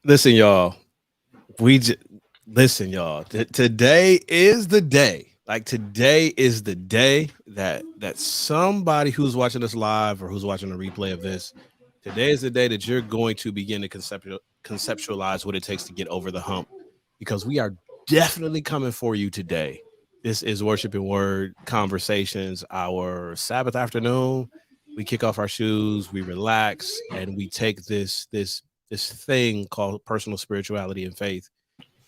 Listen, y'all. We j- Listen, y'all. Today is the day. Like today is the day that somebody who's watching us live or who's watching a replay of this. Today is the day that you're going to begin to conceptualize what it takes to get over the hump, because we are definitely coming for you today. This is Worship and Word Conversations, our Sabbath afternoon. We kick off our shoes, we relax, and we take this thing called personal spirituality and faith,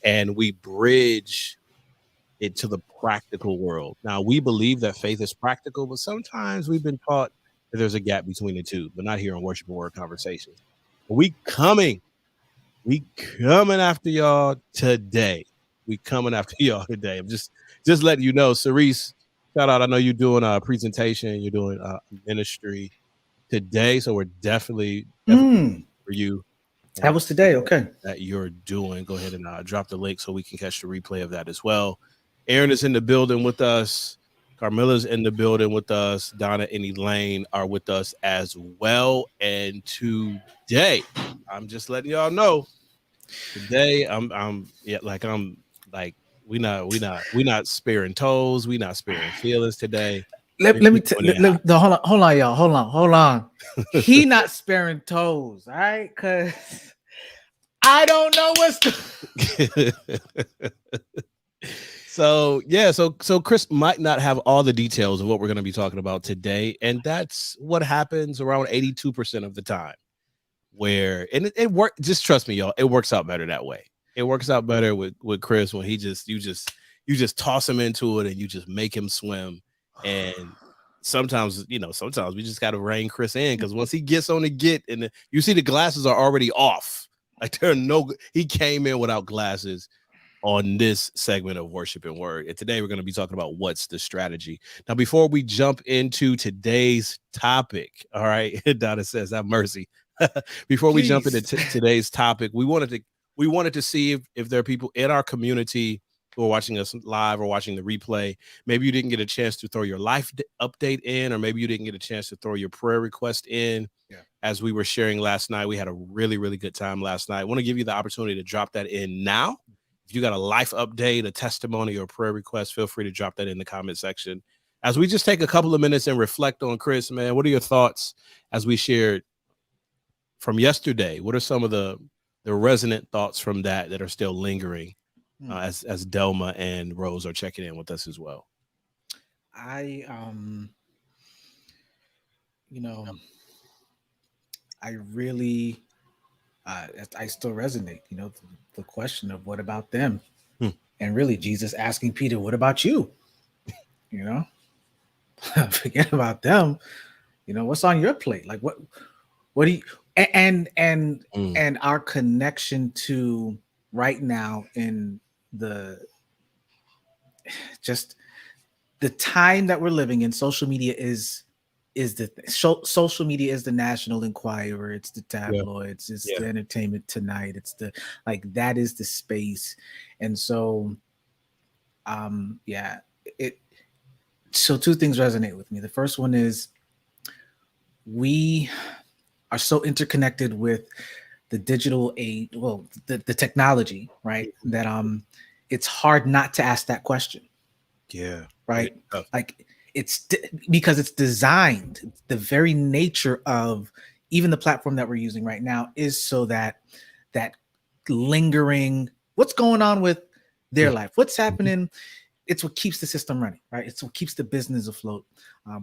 and we bridge it to the practical world. Now, we believe that faith is practical, but sometimes we've been taught that there's a gap between the two, but not here on Worship and Word Conversations. We coming, we coming after y'all today. We coming after y'all today. I'm just letting you know, Cerise, shout out. I know you're doing a presentation, you're doing a ministry today, so we're definitely for you. That was today. Okay. That you're doing. Go ahead and drop the link so we can catch the replay of that as well. Aaron is in the building with us. Carmilla's in the building with us. Donna and Elaine are with us as well. And today, I'm just letting y'all know. Today, we not sparing toes. We not sparing feelings today. Let me no, hold on, y'all. Hold on. He not sparing toes, all right? Because I don't know So Chris might not have all the details of what we're going to be talking about today, and that's what happens around 82% of the time. Where it work. Just trust me, y'all. It works out better that way. It works out better with Chris when you just toss him into it and you just make him swim. And sometimes we just got to rein Chris in, because once he gets on and you see the glasses are already off. Like he came in without glasses on this segment of Worship and Word. And today we're going to be talking about what's the strategy. Now, before we jump into today's topic, all right, Donna says, have mercy. Before we jump into today's topic, we wanted to see if there are people in our community who are watching us live or watching the replay. Maybe you didn't get a chance to throw your life update in, or maybe you didn't get a chance to throw your prayer request in. Yeah. As we were sharing last night, we had a really, really good time last night. I want to give you the opportunity to drop that in now. If you got a life update, a testimony, or a prayer request, feel free to drop that in the comment section. As we just take a couple of minutes and reflect on Chris, man, what are your thoughts as we shared from yesterday? What are some of the resonant thoughts from that are still lingering as Delma and Rose are checking in with us as well? I really I still resonate, the question of what about them? And really Jesus asking Peter, what about you? Forget about them. What's on your plate? Like what do you and our connection to right now in the time that we're living in. Social media is social media is the National Enquirer, it's the tabloids, it's the Entertainment Tonight, it's that is the space. And so so two things resonate with me. The first one is we are so interconnected with the digital age, the technology, right? That it's hard not to ask that question. Yeah. Right. Like because it's designed, the very nature of even the platform that we're using right now is so that lingering, what's going on with their life, what's happening. It's what keeps the system running, right? It's what keeps the business afloat.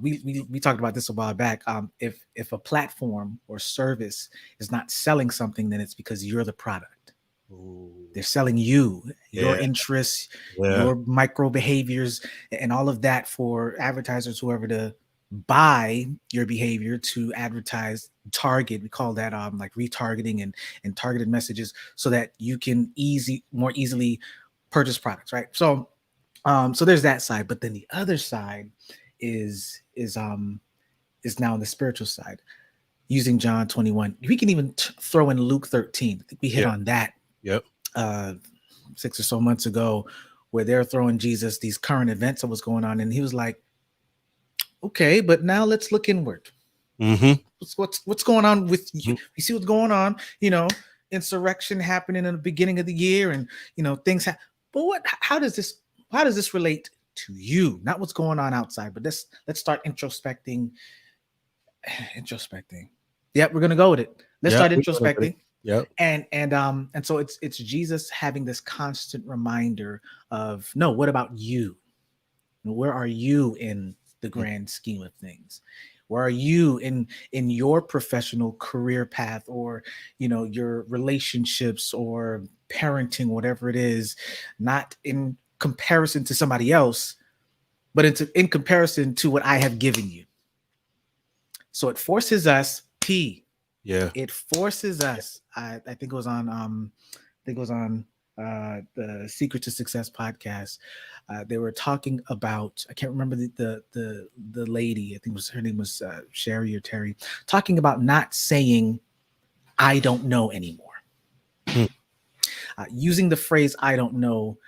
We talked about this a while back. If a platform or service is not selling something, then it's because you're the product. Ooh. They're selling you, your interests, your micro behaviors, and all of that for advertisers, whoever, to buy your behavior to advertise, target. We call that like retargeting and targeted messages, so that you can more easily purchase products, right? So there's that side, but then the other side is now on the spiritual side, using John 21. We can even throw in Luke 13. I think we hit on that. Yep. 6 or so months ago, where they're throwing Jesus these current events of what's going on, and he was like, "Okay, but now let's look inward. Mm-hmm. What's going on with you? You see what's going on, insurrection happening in the beginning of the year, and things. But How does this relate to you? Not what's going on outside, but let's start introspecting. Introspecting. Yep, we're gonna go with it. Let's Yeah, start introspecting. Yep. And so it's Jesus having this constant reminder of, no, what about you? Where are you in the grand scheme of things? Where are you in your professional career path, or your relationships or parenting, whatever it is, not in comparison to somebody else, but in comparison to what I have given you. So it forces us, Yeah. it forces us. I think it was on the Secret to Success podcast. They were talking about, I can't remember the lady, I think her name was Sherry or Terry, talking about not saying I don't know anymore. Using the phrase I don't know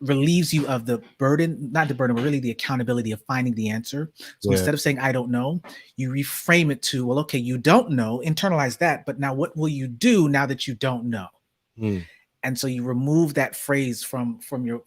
relieves you of the burden, not the burden, but really the accountability of finding the answer. So instead of saying I don't know, you reframe it to, well, okay, you don't know, internalize that, but now what will you do now that you don't know? And so you remove that phrase from your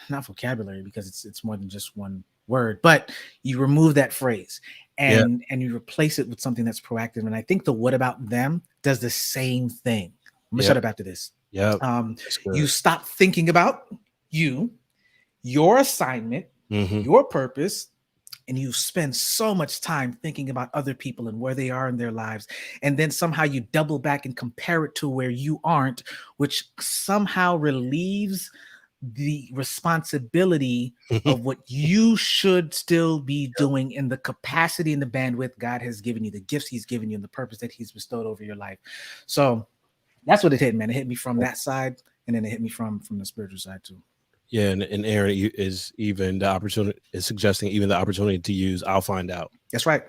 not vocabulary, because it's more than just one word, but you remove that phrase and you replace it with something that's proactive. And I think the what about them does the same thing. I'm gonna shut up after this. You stop thinking about your assignment, your purpose, and you spend so much time thinking about other people and where they are in their lives. And then somehow you double back and compare it to where you aren't, which somehow relieves the responsibility of what you should still be doing in the capacity and the bandwidth God has given you, the gifts he's given you, and the purpose that he's bestowed over your life. So that's what it hit, man. It hit me from that side, and then it hit me from the spiritual side too. Yeah, and Aaron is even the opportunity is suggesting even the opportunity to use I'll find out. That's right.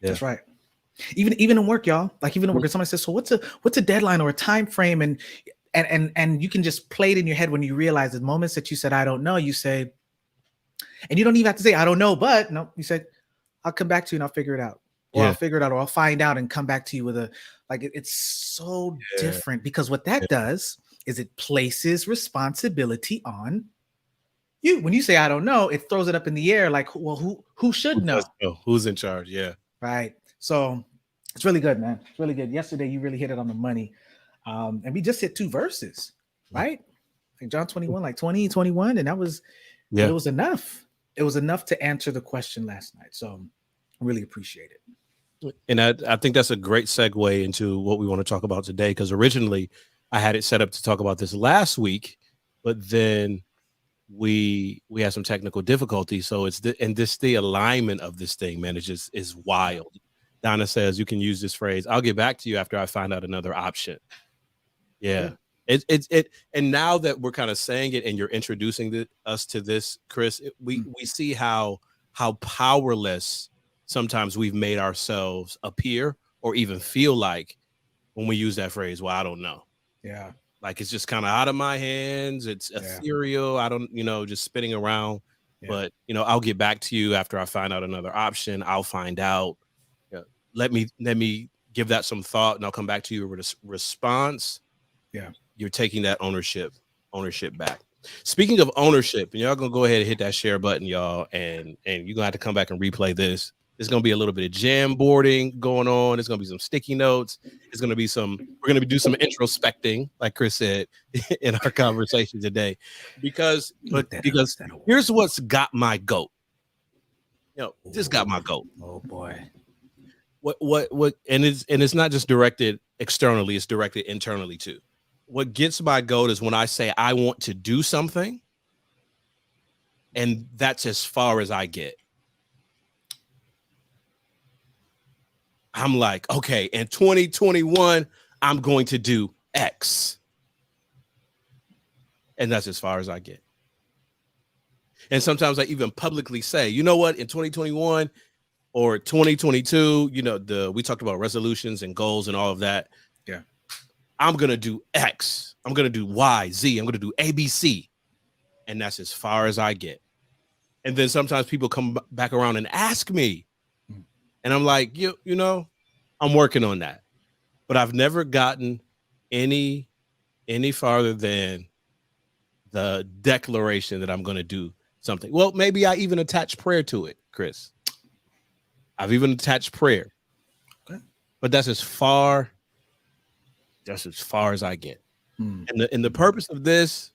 Yeah. That's right. Even in work, y'all. Like even in work, somebody says, "So what's a deadline or a time frame?" And you can just play it in your head when you realize the moments that you said I don't know, you say, and you don't even have to say I don't know, but no, you said I'll come back to you and I'll figure it out, or I'll figure it out, or I'll find out and come back to you with a it's so different, because what that does is it places responsibility on you. When you say I don't know, it throws it up in the air, like, well, who should know? Who's in charge? Yeah. Right. So it's really good, man. It's really good. Yesterday you really hit it on the money. And we just hit 2 verses, right? Like John 21, like 20, 21. And that was, it was enough. It was enough to answer the question last night. So I really appreciate it. And I think that's a great segue into what we want to talk about today, because originally I had it set up to talk about this last week, but then we had some technical difficulties. So it's the alignment of this thing, man, is wild. Donna says you can use this phrase, I'll get back to you after I find out another option. Yeah. And now that we're kind of saying it and you're introducing us to this, Chris, we see how powerless sometimes we've made ourselves appear or even feel like when we use that phrase. Well, I don't know. Yeah. Like it's just kind of out of my hands. It's ethereal. I don't, just spinning around. Yeah. But, I'll get back to you after I find out another option. I'll find out. Let me give that some thought, and I'll come back to you with a response. Yeah. You're taking that ownership back. Speaking of ownership, and y'all gonna go ahead and hit that share button, y'all, and you're gonna have to come back and replay this. There's gonna be a little bit of Jamboarding going on. There's gonna be some sticky notes. There's gonna be we're gonna do some introspecting, like Chris said, in our conversation today, because here's what's got my goat. This got my goat. Oh boy. What and it's not just directed externally, it's directed internally too. What gets my goat is when I say I want to do something, and that's as far as I get. I'm like, okay, in 2021, I'm going to do X. And that's as far as I get. And sometimes I even publicly say, you know what, in 2021 or 2022, we talked about resolutions and goals and all of that. Yeah. I'm going to do X. I'm going to do Y, Z. I'm going to do ABC. And that's as far as I get. And then sometimes people come back around and ask me. And I'm like, I'm working on that. but I've never gotten any farther than the declaration that I'm going to do something. Well, maybe I even attach prayer to it, Chris. I've even attached prayer. Okay. But that's as far as I get. And the purpose of this,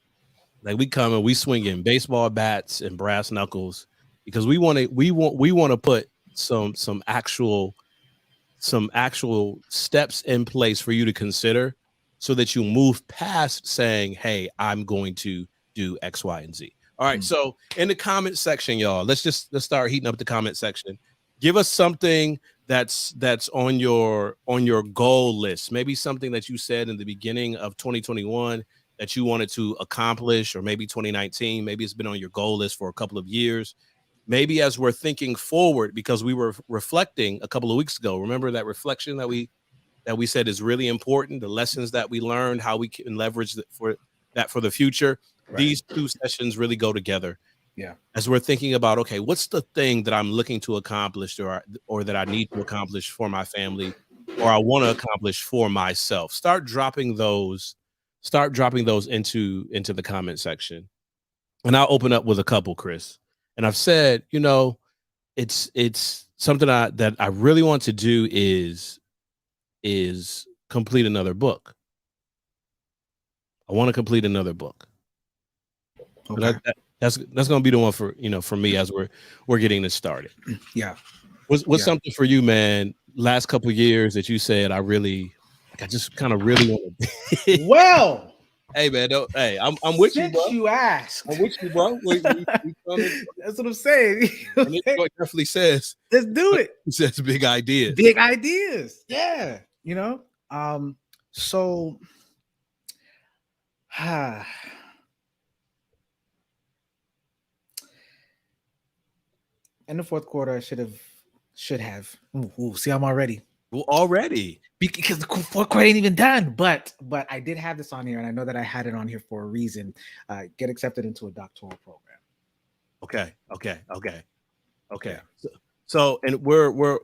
like, we come and we swing in baseball bats and brass knuckles because we want to put some actual steps in place for you to consider so that you move past saying, hey, I'm going to do X, Y, and Z. All right. So in the comment section, y'all, let's start heating up the comment section. Give us something that's on your goal list. Maybe something that you said in the beginning of 2021 that you wanted to accomplish, or maybe 2019. Maybe it's been on your goal list for a couple of years. Maybe as we're thinking forward, because we were reflecting a couple of weeks ago. Remember that reflection that we said is really important, the lessons that we learned, how we can leverage for the future. Right. These two sessions really go together. Yeah. As we're thinking about, okay, what's the thing that I'm looking to accomplish or that I need to accomplish for my family, or I want to accomplish for myself. Start dropping those into the comment section. And I'll open up with a couple, Chris. And I've said, it's something that I really want to do is complete another book. I want to complete another book. Okay. That's going to be the one for me as we're getting this started. Yeah. What's something for you, man? Last couple of years that you said I just kind of really want to. Well, hey man, I'm with you, bro. You asked. I'm with you, bro. That's what I'm saying. And it definitely says, let's do it. It says big ideas. Big ideas. Yeah. So in the fourth quarter, I should have. See, I'm already. Well, already. Because the fourth quarter ain't even done. But I did have this on here, and I know that I had it on here for a reason. Get accepted into a doctoral program. Okay. Yeah. So and we're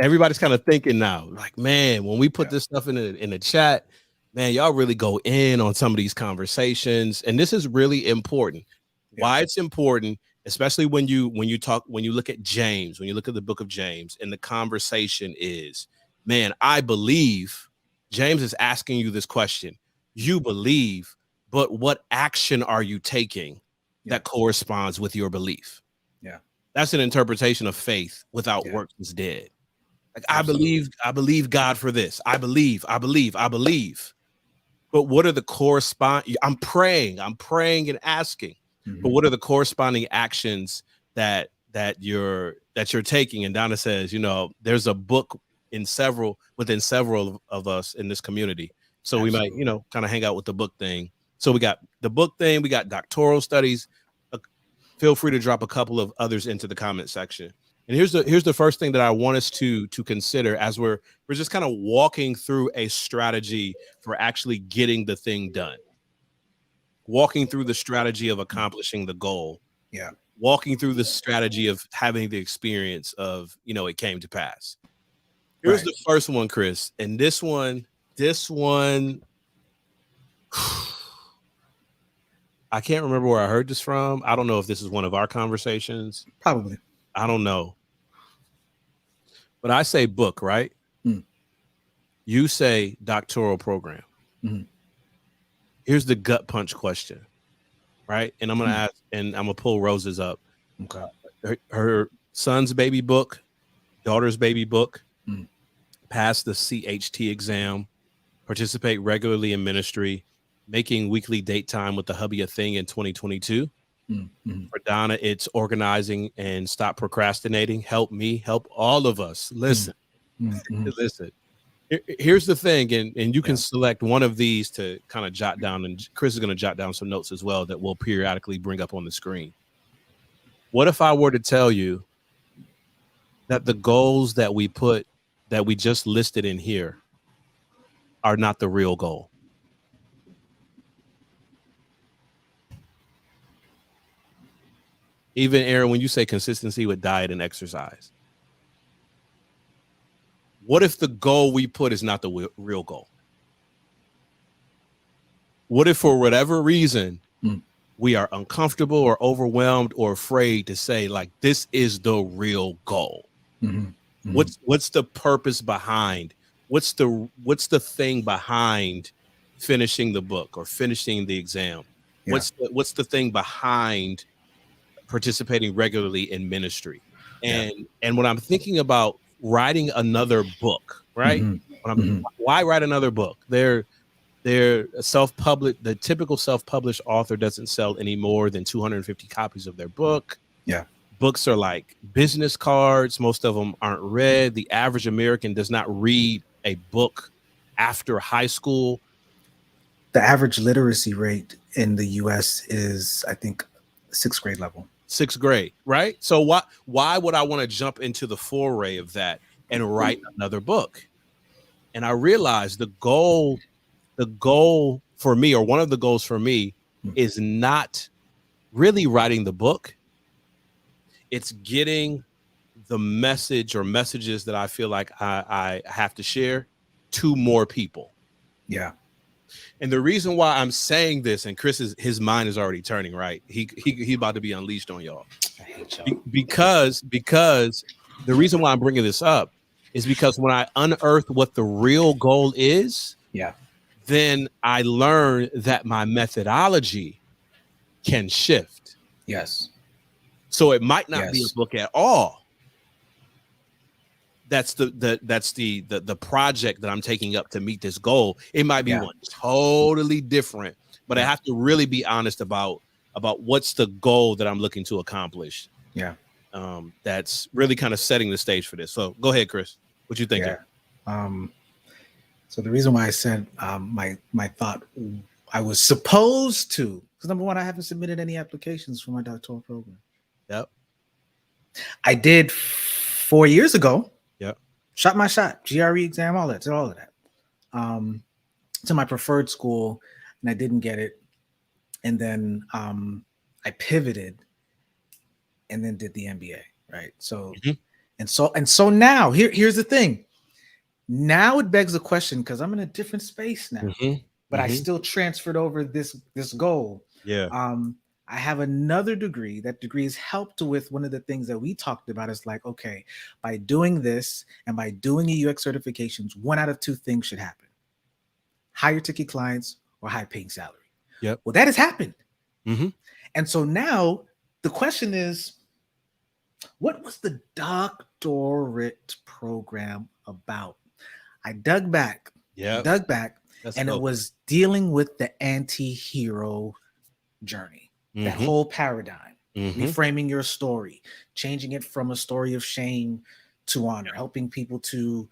everybody's kind of thinking now, like, man, when we put this stuff in the chat, man, y'all really go in on some of these conversations, and this is really important. Yeah. Why it's important, especially when you look at James, when you look at the book of James, and the conversation is, man, I believe. James is asking you this question. You believe, but what action are you taking that corresponds with your belief? Yeah. That's an interpretation of faith without works is dead. Like, absolutely. I believe God for this. I believe. But what are the corresponding? I'm praying and asking. Mm-hmm. But what are the corresponding actions that you're taking? And Donna says, there's a book within several of us in this community. So absolutely. We might, kind of hang out with the book thing. So we got the book thing, we got doctoral studies. Feel free to drop a couple of others into the comment section. And here's the first thing that I want us to consider as we're just kind of walking through a strategy for actually getting the thing done. Walking through the strategy of accomplishing the goal. Yeah. Walking through the strategy of having the experience of, it came to pass. Here's the first one, Chris. And this one, I can't remember where I heard this from. I don't know if this is one of our conversations. Probably. I don't know. But I say book, right? Mm. You say doctoral program. Mm-hmm. Here's the gut punch question, right? And I'm going to ask, and I'm going to pull Rose's up. Okay. Her son's baby book, daughter's baby book, pass the CHT exam, participate regularly in ministry, making weekly date time with the hubby a thing in 2022. Mm-hmm. For Donna, it's organizing and stop procrastinating. Help me, help all of us. Listen, listen. Here's the thing, and you can select one of these to kind of jot down, and Chris is going to jot down some notes as well that we'll periodically bring up on the screen. What if I were to tell you that the goals that we just listed in here are not the real goal? Even Aaron, when you say consistency with diet and exercise, What if the goal we put is not the real goal? What if for whatever reason we are uncomfortable or overwhelmed or afraid to say, like, this is the real goal? What's the purpose behind? What's the thing behind finishing the book or finishing the exam? Yeah. What's the thing behind participating regularly in ministry? And when I'm thinking about writing another book, right? Why write another book? They're self-published. The typical self-published author doesn't sell any more than 250 copies of their book. Yeah. Books are like business cards. Most of them aren't read. The average American does not read a book after high school. The average literacy rate in the US is, I think, 6th grade level. 6th grade, right? So why would I want to jump into the foray of that and write another book? And I realized the goal for me, or one of the goals for me, is not really writing the book. It's getting the message or messages that I feel like I have to share to more people. Yeah. And the reason why I'm saying this, and his mind is already turning, right? He about to be unleashed on y'all. I hate y'all. Because the reason why I'm bringing this up is because when I unearth what the real goal is, then I learn that my methodology can shift. Yes. So it might not be a book at all. That's the project that I'm taking up to meet this goal. It might be one totally different, but I have to really be honest about what's the goal that I'm looking to accomplish. Yeah. That's really kind of setting the stage for this. So go ahead, Chris. What you thinking? So the reason why I said my thought, I was supposed to, because number one, I haven't submitted any applications for my doctoral program. Yep. I did 4 years ago. Yep. Shot my shot, GRE exam, all of that. To my preferred school, and I didn't get it. And then I pivoted and then did the MBA, right? So and so now here's the thing. Now it begs the question, because I'm in a different space now, but I still transferred over this goal. Yeah. I have another degree. That degree has helped with one of the things that we talked about. Is like, okay, by doing this and by doing the UX certifications, one out of two things should happen: higher ticket clients or high paying salary. Yep. Well, that has happened. And so now the question is, what was the doctorate program about? I dug back, and it was dealing with the anti-hero journey, that whole paradigm, reframing your story, changing it from a story of shame to honor, helping people to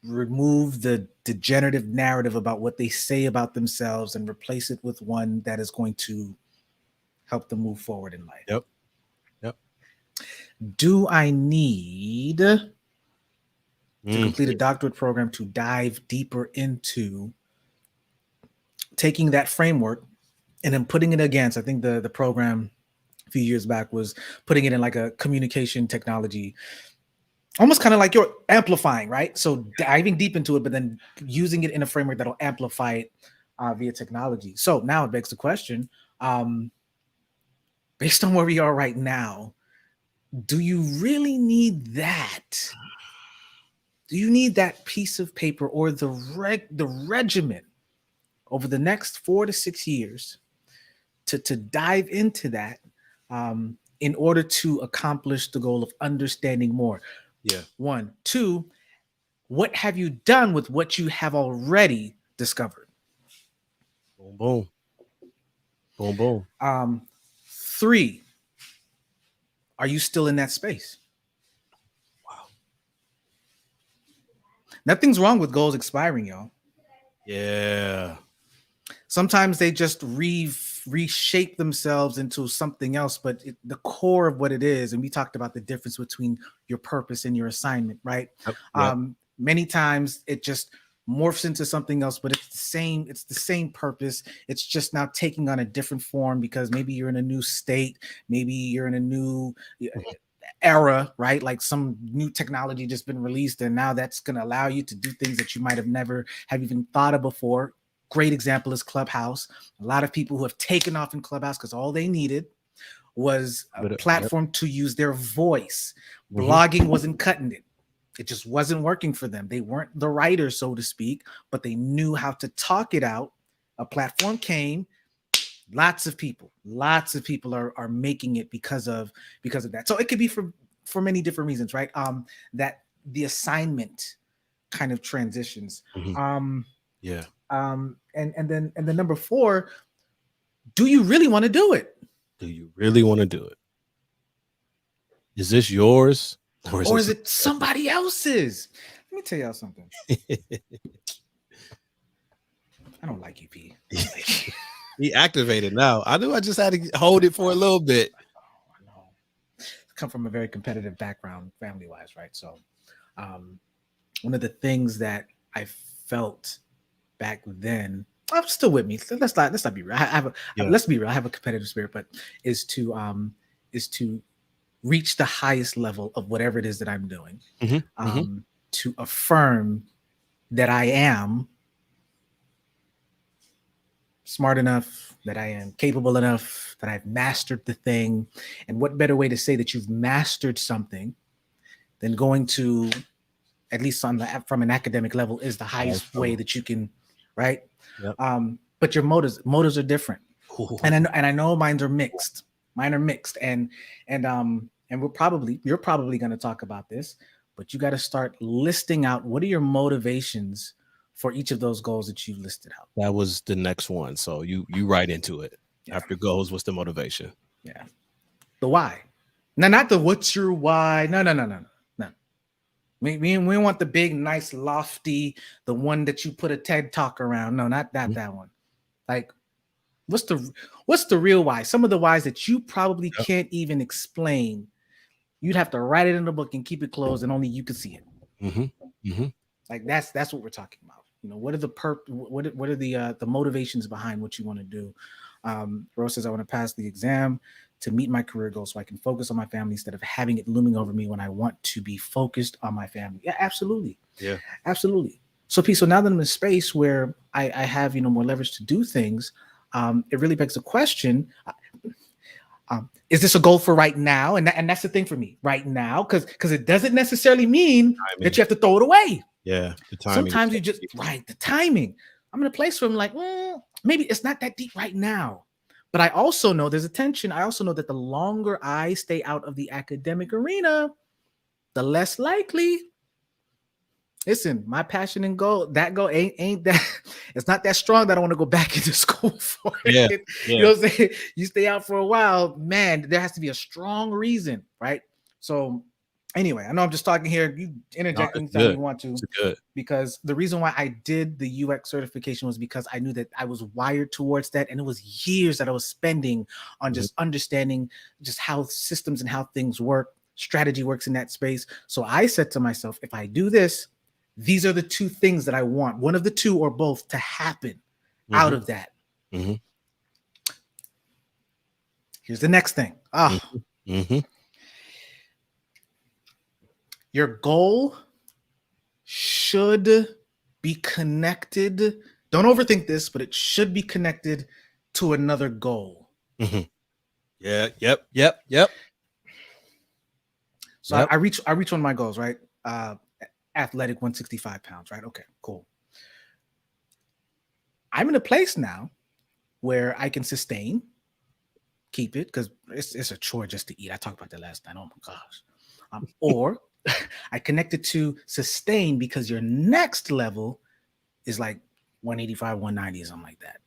remove the degenerative narrative about what they say about themselves and replace it with one that is going to help them move forward in life. Yep. Do I need to complete a doctorate program to dive deeper into taking that framework and then putting it against, I think the program a few years back was putting it in like a communication technology, almost kind of like you're amplifying, right? So diving deep into it, but then using it in a framework that'll amplify it via technology. So now it begs the question, based on where we are right now, do you really need that? Do you need that piece of paper or the regimen over the next 4 to 6 years to dive into that in order to accomplish the goal of understanding more? Yeah. 1, 2, what have you done with what you have already discovered? Boom, boom. Boom, boom. 3, are you still in that space? Wow. Nothing's wrong with goals expiring, y'all. Yeah. Sometimes they just reshape themselves into something else, but the core of what it is, and we talked about the difference between your purpose and your assignment, right? Yep. Many times it just morphs into something else, but it's the same purpose. It's just now taking on a different form because maybe you're in a new state, maybe you're in a new era, right? Like some new technology just been released, and now that's going to allow you to do things that you might have never have even thought of before. Great example is Clubhouse. A lot of people who have taken off in Clubhouse because all they needed was a platform to use their voice. Blogging wasn't cutting it. It just wasn't working for them. They weren't the writers, so to speak, but they knew how to talk it out. A platform came. Lots of people are making it because of that. So it could be for many different reasons, right? That the assignment kind of transitions. And then number 4, do you really want to do it? Do you really want to do it? Is this yours or is it somebody else's? Let me tell y'all something. I don't like you, P. He activated now. I knew I just had to hold it for a little bit. I know. Come from a very competitive background, family-wise, right? So, one of the things that I felt back then, I'm still with me. Let's not be real. Let's be real. I have a competitive spirit, but is to reach the highest level of whatever it is that I'm doing, to affirm that I am smart enough, that I am capable enough, that I've mastered the thing. And what better way to say that you've mastered something than going to, at least from an academic level, is the highest way that you can, right? Yep. But your motives are different. And I know mine are mixed. And you're probably going to talk about this, but you got to start listing out what are your motivations for each of those goals that you've listed out. That was the next one. So you right into it. Yeah. After goals, what's the motivation? Yeah. The why. Now, not the what's your why. No. We want the big, nice, lofty, the one that you put a TED talk around. No, not that one. Like, what's the real why? Some of the whys that you probably can't even explain. You'd have to write it in the book and keep it closed, and only you can see it. Like that's what we're talking about. You know, what are the motivations behind what you want to do? Rose says, I want to pass the exam to meet my career goals so I can focus on my family instead of having it looming over me when I want to be focused on my family. Yeah, absolutely. Yeah, absolutely. So now that I'm in a space where I have, more leverage to do things, it really begs the question, is this a goal for right now? And that's the thing for me right now, because it doesn't necessarily mean that you have to throw it away. Yeah. The timing. Sometimes you just, the timing. I'm in a place where I'm like, maybe it's not that deep right now. But I also know there's a tension. I also know that the longer I stay out of the academic arena, the less likely. Listen, my passion and goal ain't that, it's not that strong that I want to go back into school for it. Yeah. You know what I'm saying? You stay out for a while, man, there has to be a strong reason, right? So anyway, I know I'm just talking here. You interject anytime you want to. Because the reason why I did the UX certification was because I knew that I was wired towards that. And it was years that I was spending on just understanding just how systems and how things work, strategy works in that space. So I said to myself, if I do this, these are the two things that I want, one of the two or both, to happen out of that. Here's the next thing. Your goal should be connected. Don't overthink this, but it should be connected to another goal. Yeah. Yep. So I reach one of my goals, right? Athletic 165 pounds, right? Okay, cool. I'm in a place now where I can sustain, keep it, because it's a chore just to eat. I talked about that last night. Oh my gosh. Or I connected to sustain because your next level is like 185, 190 or something like that,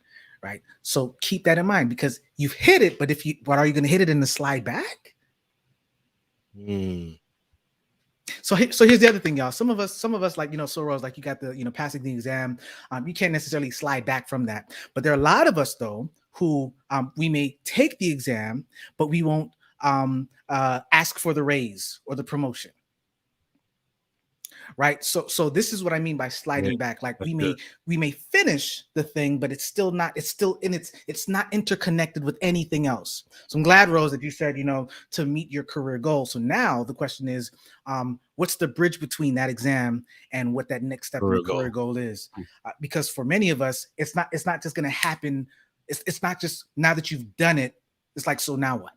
right? So keep that in mind because you've hit it, but are you going to hit it in the slide back? So here's the other thing, y'all. Some of us, like, Soros, like you got the, passing the exam. You can't necessarily slide back from that. But there are a lot of us though, who we may take the exam, but we won't ask for the raise or the promotion. right? So this is what I mean by sliding Yeah, back. Like that's good. we may finish the thing, but it's still not, it's still in it's not interconnected with anything else. So I'm glad, Rose, that you said, to meet your career goal. So now the question is, what's the bridge between that exam and what that next step in Career the career goal. goal is? Because for many of us, it's not just going to happen. It's not just now that you've done it. It's like, so now what?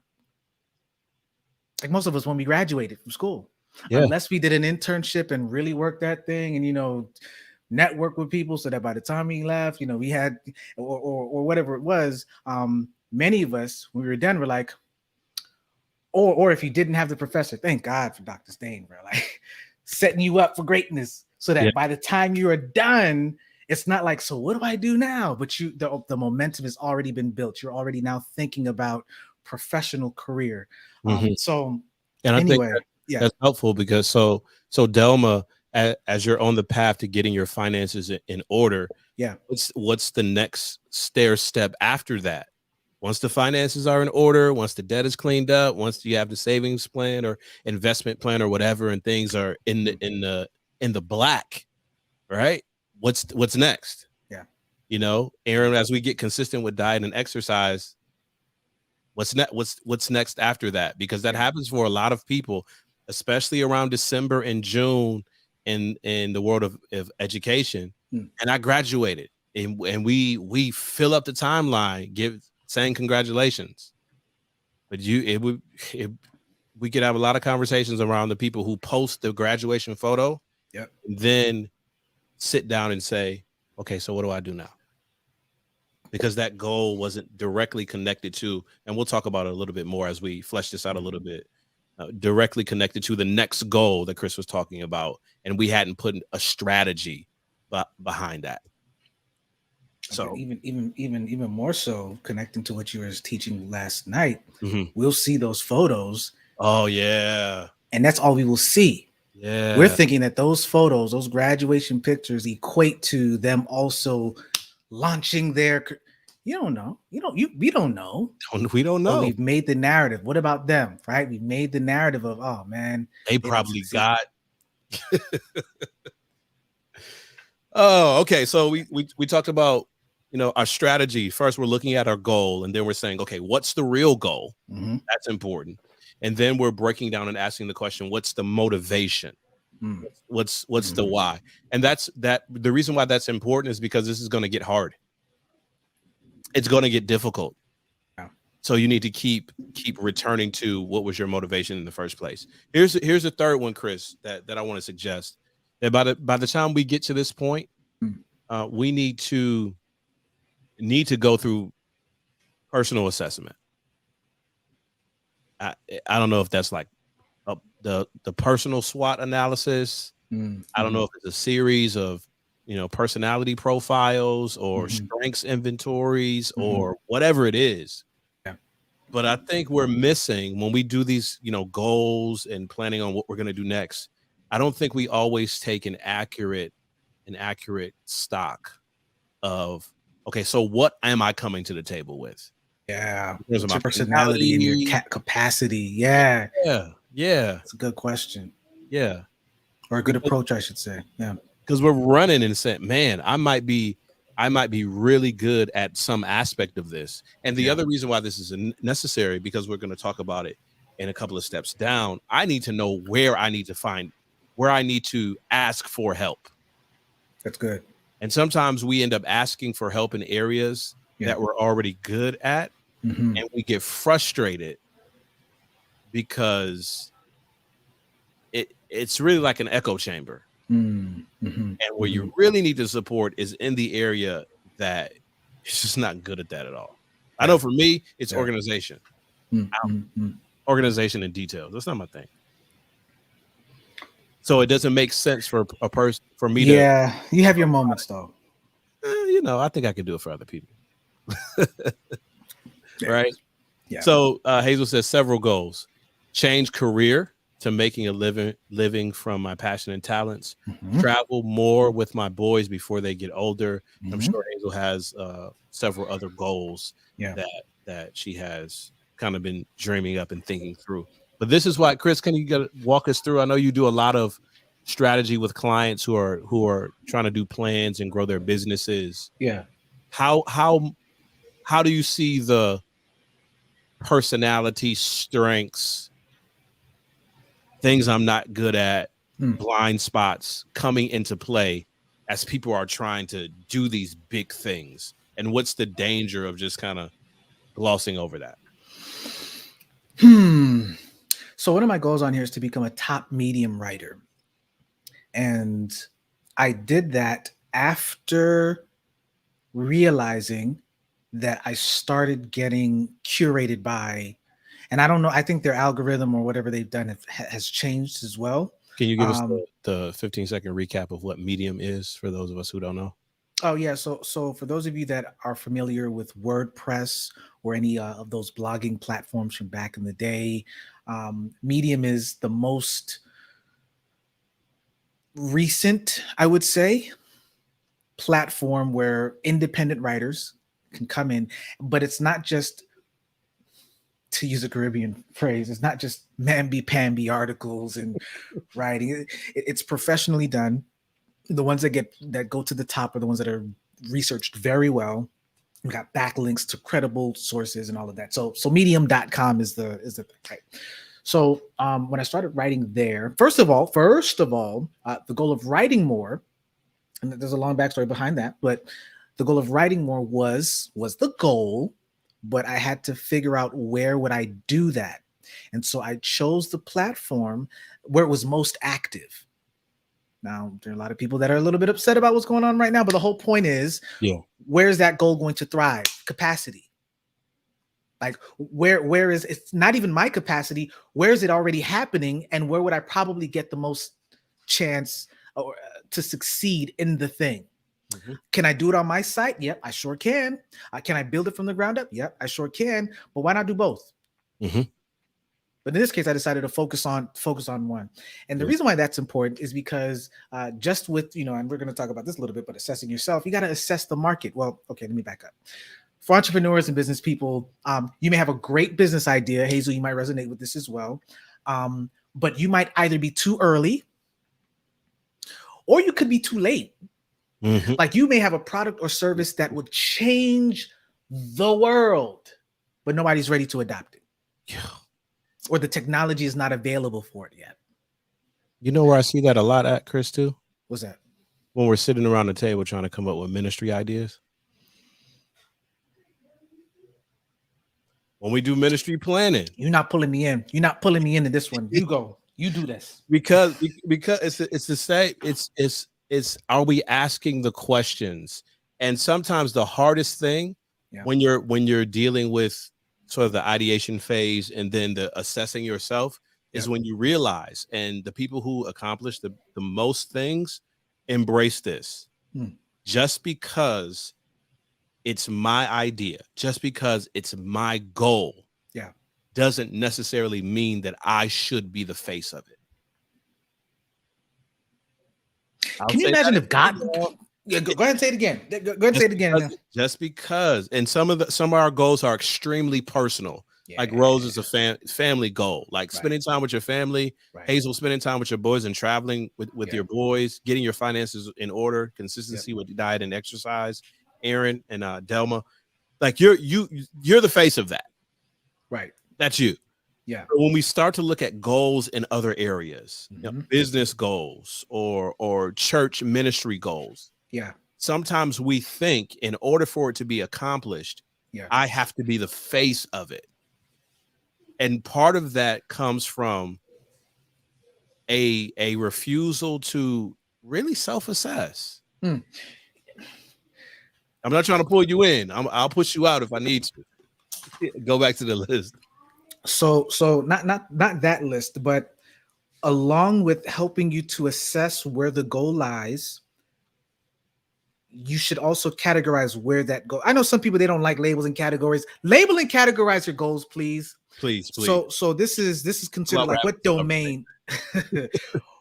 Like most of us when we graduated from school, Yeah. unless we did an internship and really worked that thing and network with people so that by the time we left, we had or whatever it was, many of us when we were done were like, or if you didn't have the professor, thank God for Dr. Stain, bro, like setting you up for greatness so that by the time you are done, it's not like, so what do I do now? But the momentum has already been built. You're already now thinking about professional career. So and I anyway, think that's helpful because so Delma, as you're on the path to getting your finances in order, what's the next step after that? Once the finances are in order, once the debt is cleaned up, once you have the savings plan or investment plan or whatever, and things are in the black, right? What's next? Aaron, as we get consistent with diet and exercise, what's next after that? Because that happens for a lot of people, especially around December and June in the world of education. And I graduated, and we fill up the timeline, saying congratulations. But we could have a lot of conversations around the people who post the graduation photo, then sit down and say, okay, so what do I do now? Because that goal wasn't directly connected to, and we'll talk about it a little bit more as we flesh this out a little bit, directly connected to the next goal that Chris was talking about, and we hadn't put a strategy behind that. So even more so, connecting to what you were teaching last night, we'll see those photos. Oh yeah, and that's all we will see. Yeah, we're thinking that those photos, those graduation pictures, equate to them also launching their. You don't know. We don't know. We don't know. But we've made the narrative. What about them? Right? We've made the narrative of, oh man, they probably got. Oh, okay. So we talked about our strategy. First, we're looking at our goal, and then we're saying, okay, what's the real goal? That's important. And then we're breaking down and asking the question, what's the motivation? What's the why? And the reason why that's important is because this is going to get hard. It's going to get difficult. So you need to keep returning to what was your motivation in the first place. Here's the third one, Chris, that I want to suggest. That by the time we get to this point, we need to go through personal assessment. I don't know if that's like the personal SWOT analysis. I don't know if it's a series of personality profiles or strengths inventories or whatever it is. But I think we're missing when we do these goals and planning on what we're going to do next. I don't think we always take an accurate stock of, okay, so what am I coming to the table with? What's your personality and your capacity? Yeah. It's a good question. Yeah. Or a good approach, I should say. Yeah. Because we're running and saying, man, I might be really good at some aspect of this. And the other reason why this is necessary, because we're going to talk about it in a couple of steps down, I need to know where I need to ask for help. That's good. And sometimes we end up asking for help in areas that we're already good at. And we get frustrated because it's really like an echo chamber. And where you really need the support is in the area that it's just not good at that at all. I know for me, it's organization. Organization and details. That's not my thing. So it doesn't make sense for a person, for me to. Yeah, you have your moments though. I think I can do it for other people. Right? Yeah. So Hazel says several goals: change career to making a living from my passion and talents, travel more with my boys before they get older. I'm sure Hazel has several other goals that she has kind of been dreaming up and thinking through. But this is why, Chris, can you walk us through? I know you do a lot of strategy with clients who are trying to do plans and grow their businesses. Yeah. How do you see the personality, strengths, things I'm not good at, blind spots coming into play as people are trying to do these big things? And what's the danger of just kind of glossing over that? So one of my goals on here is to become a top medium writer. And I did that after realizing that I started getting curated by, and I don't know, I think their algorithm or whatever they've done has changed as well. Can you give us the 15-second recap of what Medium is for those of us who don't know? Oh yeah, so for those of you that are familiar with WordPress or any of those blogging platforms from back in the day, Medium is the most recent, I would say, platform where independent writers can come in, but it's not just, to use a Caribbean phrase, it's not just mamby-pamby articles and writing. It's professionally done. The ones that go to the top are the ones that are researched very well. We got backlinks to credible sources and all of that. So medium.com is the thing, right? So when I started writing there, first of all, the goal of writing more, and there's a long backstory behind that, but the goal of writing more was the goal, but I had to figure out where would I do that. And so I chose the platform where it was most active. Now, there are a lot of people that are a little bit upset about what's going on right now, but the whole point is, where's that goal going to thrive? Capacity. Like where is, it's not even my capacity. Where is it already happening? And where would I probably get the most chance to succeed in the thing? Mm-hmm. Can I do it on my site? Yep, I sure can. Can I build it from the ground up? Yep, I sure can. But why not do both? Mm-hmm. But in this case, I decided to focus on one. And the reason why that's important is because just with, and we're going to talk about this a little bit, but assessing yourself, you got to assess the market. Well, okay, let me back up. For entrepreneurs and business people, you may have a great business idea. Hazel, you might resonate with this as well. But you might either be too early or you could be too late. Mm-hmm. Like you may have a product or service that would change the world, but nobody's ready to adopt it. Yeah. Or the technology is not available for it yet. You know where I see that a lot at, Chris, too? What's that? When we're sitting around the table trying to come up with ministry ideas. When we do ministry planning. You're not pulling me in. You're not pulling me into this one. You go. You do this. Because it's the same. It's are we asking the questions? And sometimes the hardest thing when you're dealing with sort of the ideation phase and then the assessing yourself is when you realize, and the people who accomplish the most things embrace this. Just because it's my idea, just because it's my goal, doesn't necessarily mean that I should be the face of it. Can you imagine if God? Yeah, go ahead and say it again. Go ahead and say it again. Just because, and some of our goals are extremely personal. Like Rose is a family goal, like spending time with your family. Hazel, spending time with your boys and traveling with your boys, getting your finances in order, consistency with diet and exercise. Aaron and Delma, like you're the face of that. Right. That's you. Yeah. But when we start to look at goals in other areas, business goals or church ministry goals. Yeah. Sometimes we think in order for it to be accomplished, I have to be the face of it. And part of that comes from a refusal to really self-assess. I'm not trying to pull you in. I'll push you out if I need to. Go back to the list. So not that list, but along with helping you to assess where the goal lies, you should also categorize where that goal. I know some people, they don't like labels and categories. Label and categorize your goals, please. Please. So this is considered like what domain?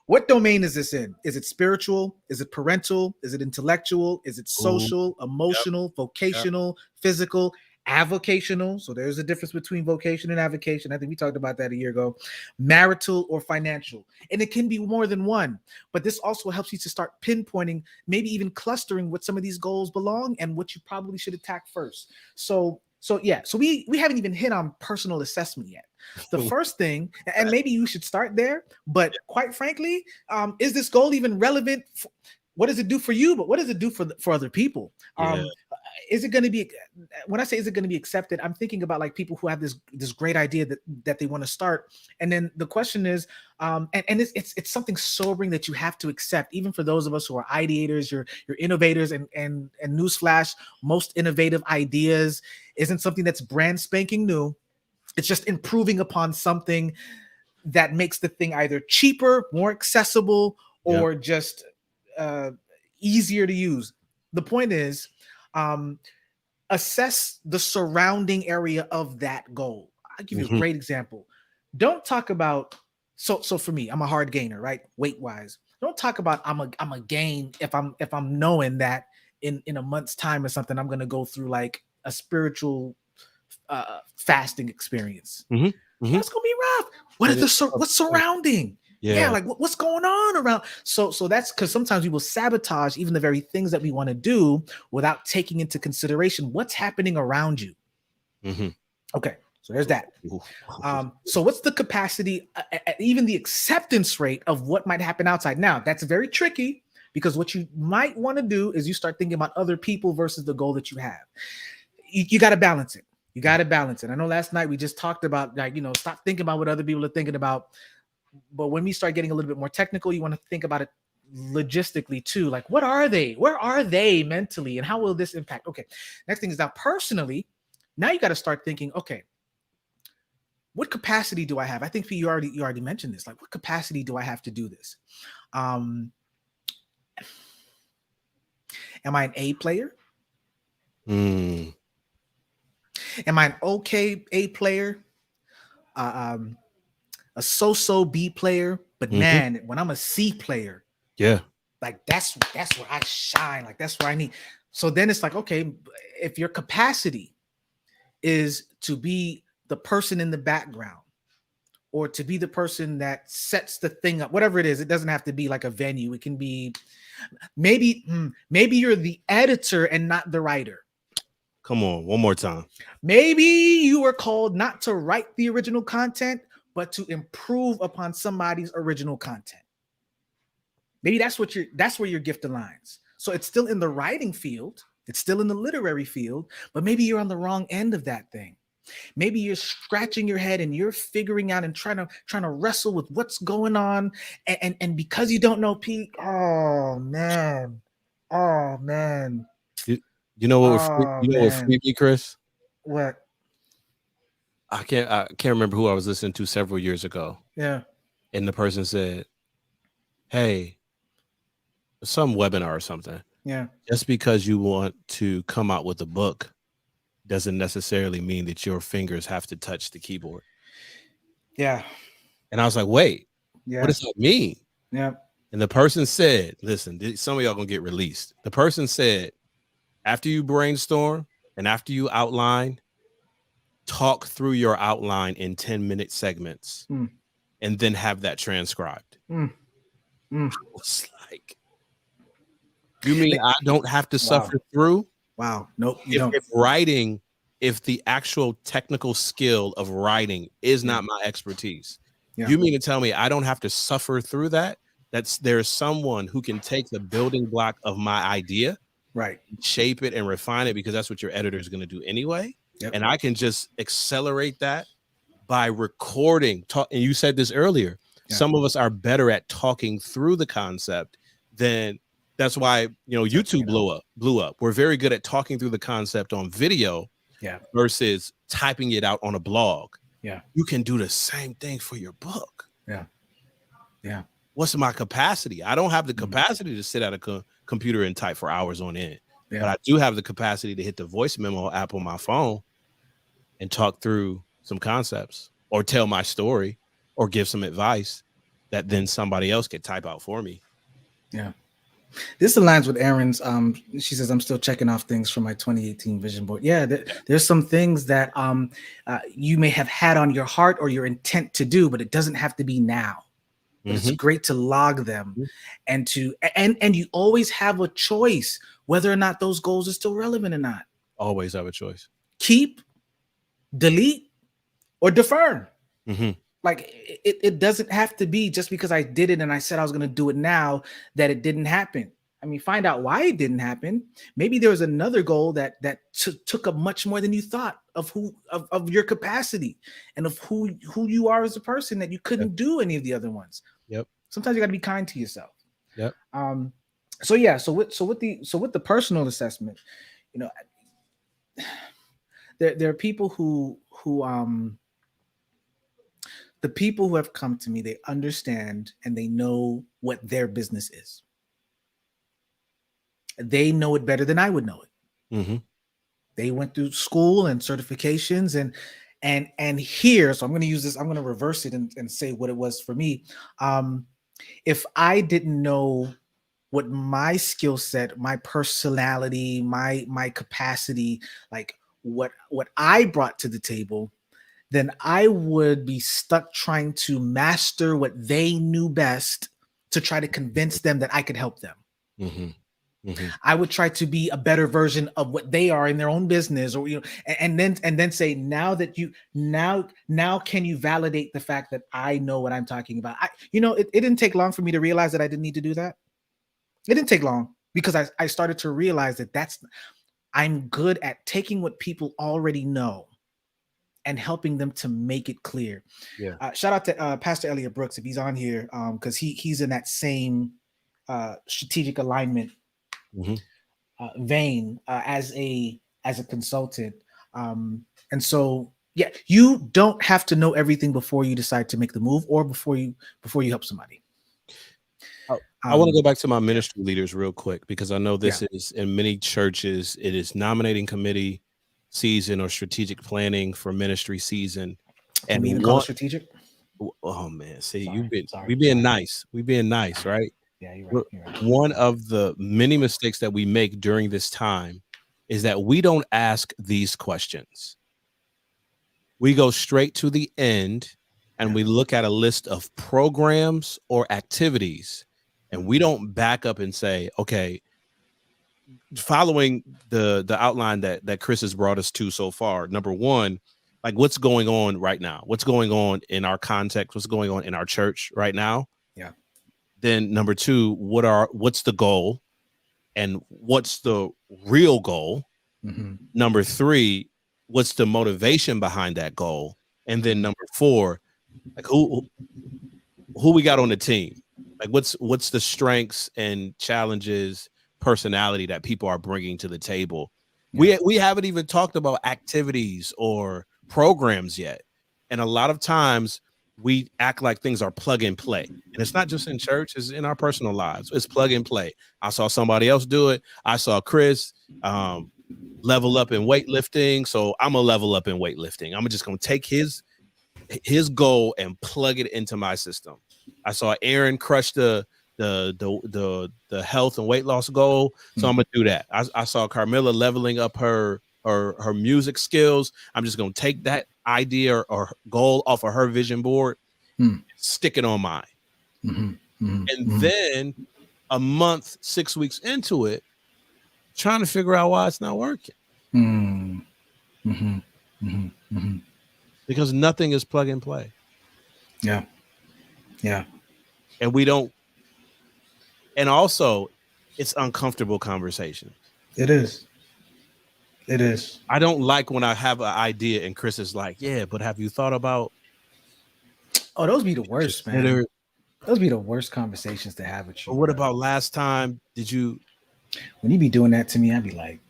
What domain is this in? Is it spiritual? Is it parental? Is it intellectual? Is it social, emotional, vocational, physical? avocational. So there's a difference between vocation and avocation. I think we talked about that a year ago. Marital or financial. And it can be more than one. But this also helps you to start pinpointing, maybe even clustering what some of these goals belong and what you probably should attack first. So we haven't even hit on personal assessment yet. The first thing, and maybe you should start there, but quite frankly, is this goal even relevant? What does it do for you? But what does it do for other people? Is it going to be, when I say is it going to be accepted, I'm thinking about like people who have this great idea that they want to start. And then the question is, and it's something sobering that you have to accept, even for those of us who are ideators, you're innovators, and newsflash, most innovative ideas isn't something that's brand spanking new. It's just improving upon something that makes the thing either cheaper, more accessible, or just easier to use. The point is, assess the surrounding area of that goal. I'll give you a great example. Don't talk about, so for me, I'm a hard gainer, right? Weight wise. Don't talk about I'm a gain if I'm knowing that in a month's time or something, I'm going to go through like a spiritual fasting experience. That's going to be rough. What's surrounding? Like what's going on around? So that's because sometimes we will sabotage even the very things that we want to do without taking into consideration what's happening around you. Okay, so there's that. So what's the capacity, even the acceptance rate of what might happen outside? Now, that's very tricky because what you might want to do is you start thinking about other people versus the goal that you have. You got to balance it. You got to balance it. I know last night we just talked about, like, stop thinking about what other people are thinking about. But when we start getting a little bit more technical, you want to think about it logistically too. Like, what are they? Where are they mentally? And how will this impact? Okay. Next thing is now personally, now you got to start thinking, okay, what capacity do I have? I think you already mentioned this. Like, what capacity do I have to do this? Am I an A player? Am I an okay A player? A so-so B player, but man, when I'm a C player, like that's where I shine. Like that's where I need. So then it's like, okay, if your capacity is to be the person in the background or to be the person that sets the thing up, whatever it is, it doesn't have to be like a venue. It can be maybe you're the editor and not the writer. Come on, one more time. Maybe you were called not to write the original content, but to improve upon somebody's original content. Maybe that's where your gift aligns. So it's still in the writing field, it's still in the literary field, but maybe you're on the wrong end of that thing. Maybe you're scratching your head and you're figuring out and trying to wrestle with what's going on. And because you don't know, Pete, oh man. You know what would free me, Chris? What? I can't remember who I was listening to several years ago. Yeah. And the person said, hey, some webinar or something. Yeah. Just because you want to come out with a book doesn't necessarily mean that your fingers have to touch the keyboard. Yeah. And I was like, wait, yeah. What does that mean? Yeah. And the person said, listen, some of y'all gonna get released. The person said, after you brainstorm and after you outline, talk through your outline in 10-minute segments and then have that transcribed. It's like, you mean I don't have to suffer through? Wow. Nope. You don't. If the actual technical skill of writing is not my expertise, you mean to tell me I don't have to suffer through that? There's someone who can take the building block of my idea, right, shape it and refine it, because that's what your editor is going to do anyway. And I can just accelerate that by recording. And you said this earlier. Some of us are better at talking through the concept than. That's why YouTube blew up. We're very good at talking through the concept on video, versus typing it out on a blog. You can do the same thing for your book. What's my capacity? I don't have the capacity to sit at a computer and type for hours on end, but I do have the capacity to hit the voice memo app on my phone and talk through some concepts or tell my story or give some advice that then somebody else can type out for me. This aligns with Erin's. She says, "I'm still checking off things from my 2018 vision board." Yeah, there's some things that you may have had on your heart or your intent to do, but it doesn't have to be now. But it's great to log them, and you always have a choice whether or not those goals are still relevant or not. Always have a choice. Keep, delete, or defer. Mm-hmm. Like it doesn't have to be just because I did it and I said I was going to do it now that it didn't happen. I mean, find out why it didn't happen. Maybe there was another goal that took up much more than you thought of your capacity and of who you are as a person, that you couldn't do any of the other ones. Yep. Sometimes you got to be kind to yourself. Yep. So with the personal assessment, you know, there are people who the people who have come to me, they understand and they know what their business is. They know it better than I would know it. Mm-hmm. They went through school and certifications and here, so I'm going to use this, I'm going to reverse it and say what it was for me. If I didn't know what my skill set, my personality, my capacity, like what I brought to the table, then I would be stuck trying to master what they knew best to try to convince them that I could help them. Mm-hmm. Mm-hmm. I would try to be a better version of what they are in their own business, or and then say, now can you validate the fact that I know what I'm talking about? It didn't take long for me to realize that I didn't need to do that. It didn't take long because I started to realize that I'm good at taking what people already know and helping them to make it clear. Yeah. Shout out to Pastor Elliot Brooks if he's on here, because he's in that same strategic alignment vein as a consultant. And so, yeah, you don't have to know everything before you decide to make the move or before you help somebody. I want to go back to my ministry leaders real quick, because I know this is in many churches, it is nominating committee season or strategic planning for ministry season. Can we even call it strategic? Oh man, see, we being nice, right? Yeah, you're right. One of the many mistakes that we make during this time is that we don't ask these questions. We go straight to the end and we look at a list of programs or activities, and we don't back up and say, okay, following the outline that Chris has brought us to so far, number one, like what's going on right now? What's going on in our context? What's going on in our church right now? Yeah. Then number two, what's the goal and what's the real goal? Mm-hmm. Number three, what's the motivation behind that goal? And then number four, like who we got on the team? Like what's the strengths and challenges, personality that people are bringing to the table? Yeah. We haven't even talked about activities or programs yet. And a lot of times we act like things are plug and play. And it's not just in church, it's in our personal lives. It's plug and play. I saw somebody else do it. I saw Chris level up in weightlifting. So I'm gonna level up in weightlifting. I'm just gonna take his goal and plug it into my system. I saw Aaron crush the health and weight loss goal, so I'm gonna do that. I saw Carmilla leveling up her music skills. I'm just gonna take that idea or goal off of her vision board, stick it on mine. And then a month, 6 weeks into it, trying to figure out why it's not working. Because nothing is plug and play. Yeah. And we don't. And also, it's uncomfortable conversation. It is. I don't like when I have an idea and Chris is like, yeah, but have you thought about? Oh, those be the worst, man. Those be the worst conversations to have with you. Or what about last time? Did you? When you be doing that to me, I'd be like,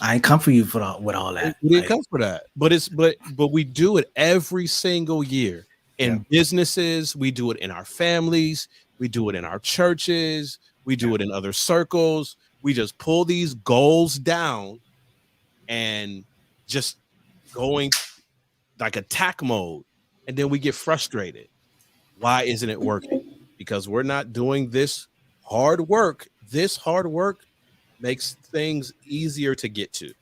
I ain't come for you with all that. We didn't come for that. But we do it every single year. In businesses, we do it in our families, we do it in our churches, we do it in other circles. We just pull these goals down and just going like attack mode, and then we get frustrated. Why isn't it working? because we're not doing this hard work. This hard work makes things easier to get to.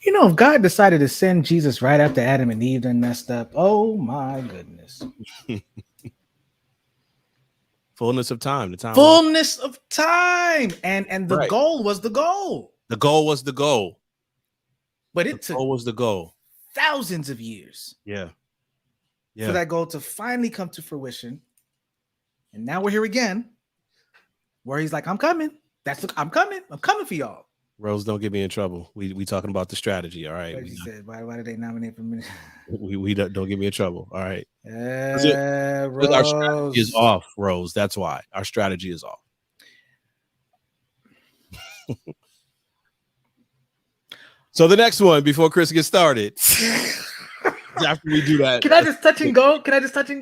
You know, if God decided to send Jesus right after Adam and Eve done messed up, oh my goodness. Fullness of time. The time. Fullness of time. And the Right. goal was the goal. The goal was the goal. But it The took goal was the goal. thousands of years Yeah. for that goal to finally come to fruition. And now we're here again, where he's like, I'm coming. I'm coming. I'm coming for y'all. Rose, don't get me in trouble. We talking about the strategy. All right. Like you said, why did they nominate for me? We don't get me in trouble. All right. Rose. Our strategy is off, Rose. That's why our strategy is off. So the next one before Chris gets started. After we do that, Can I just touch and go? Touch and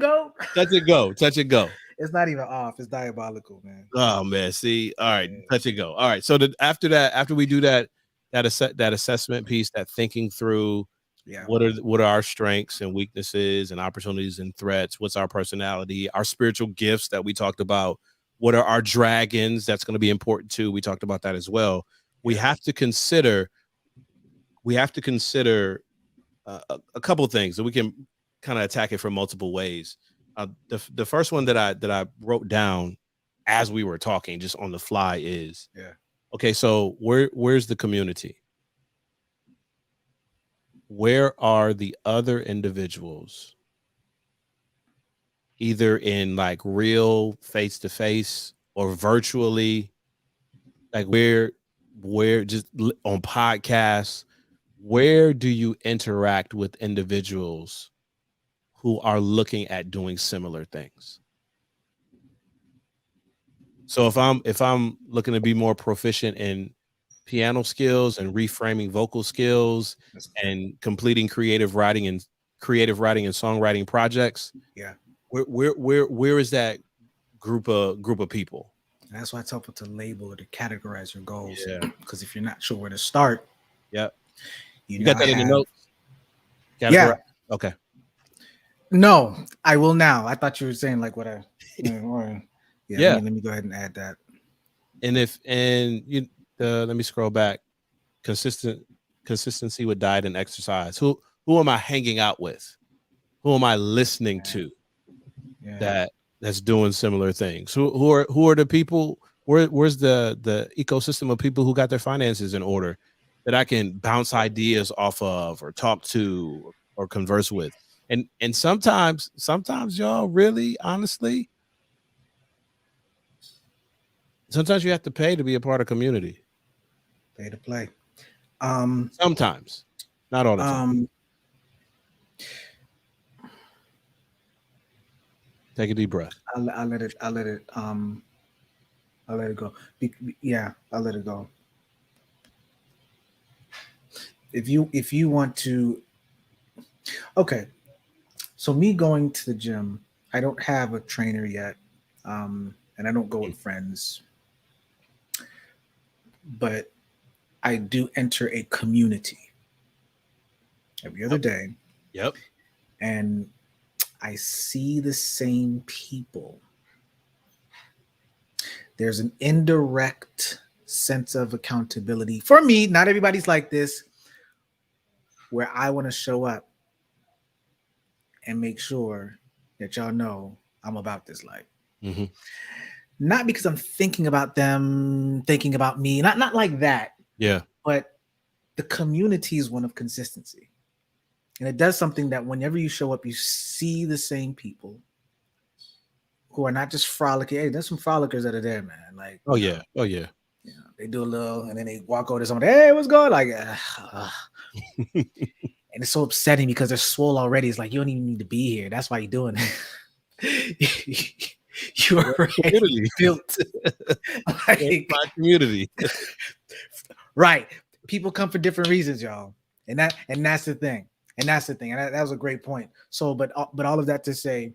go. Touch and go. It's not even off. It's diabolical, man. Oh man, see, all right, touch and go. All right, so after we do that assessment piece, that thinking through, what are our strengths and weaknesses and opportunities and threats? What's our personality? Our spiritual gifts that we talked about. What are our dragons? That's going to be important too. We talked about that as well. We have to consider. A couple of things, that we can kind of attack it from multiple ways. The first one that I wrote down as we were talking, just on the fly, is okay. So where's the community? Where are the other individuals, either in like real face-to-face or virtually, like where just on podcasts? Where do you interact with individuals who are looking at doing similar things? So if I'm looking to be more proficient in piano skills and reframing vocal skills and completing creative writing and songwriting projects, where is that group of people? That's why it's helpful to label or to categorize your goals. Because if you're not sure where to start, you got that in the notes? Yeah. Okay. No, I will now. I thought you were saying like what let me go ahead and add that. And let me scroll back. Consistency with diet and exercise. Who am I hanging out with? Who am I listening to that's doing similar things? Who are the people? Where's the ecosystem of people who got their finances in order that I can bounce ideas off of or talk to or converse with? And sometimes y'all, really honestly, sometimes you have to pay to be a part of community. Pay to play. Sometimes, not all the time. Take a deep breath. I'll let it go. I'll let it go. If you want to, okay. So me going to the gym, I don't have a trainer yet, and I don't go with friends, but I do enter a community every other day. Yep. And I see the same people. There's an indirect sense of accountability for me. Not everybody's like this, where I want to show up and make sure that y'all know I'm about this life. Mm-hmm. Not because I'm thinking about them, thinking about me, not like that. Yeah. But the community is one of consistency. And it does something that whenever you show up, you see the same people who are not just frolicking. Hey, there's some frolickers that are there, man. Like, oh yeah. You know, they do a little, and then they walk over to someone. Hey, what's going? Like, and it's so upsetting because they're swole already. It's like you don't even need to be here. That's why you're doing it. You are already built. Like, my community, right? People come for different reasons, y'all, and that's the thing. And that was a great point. So, but all of that to say,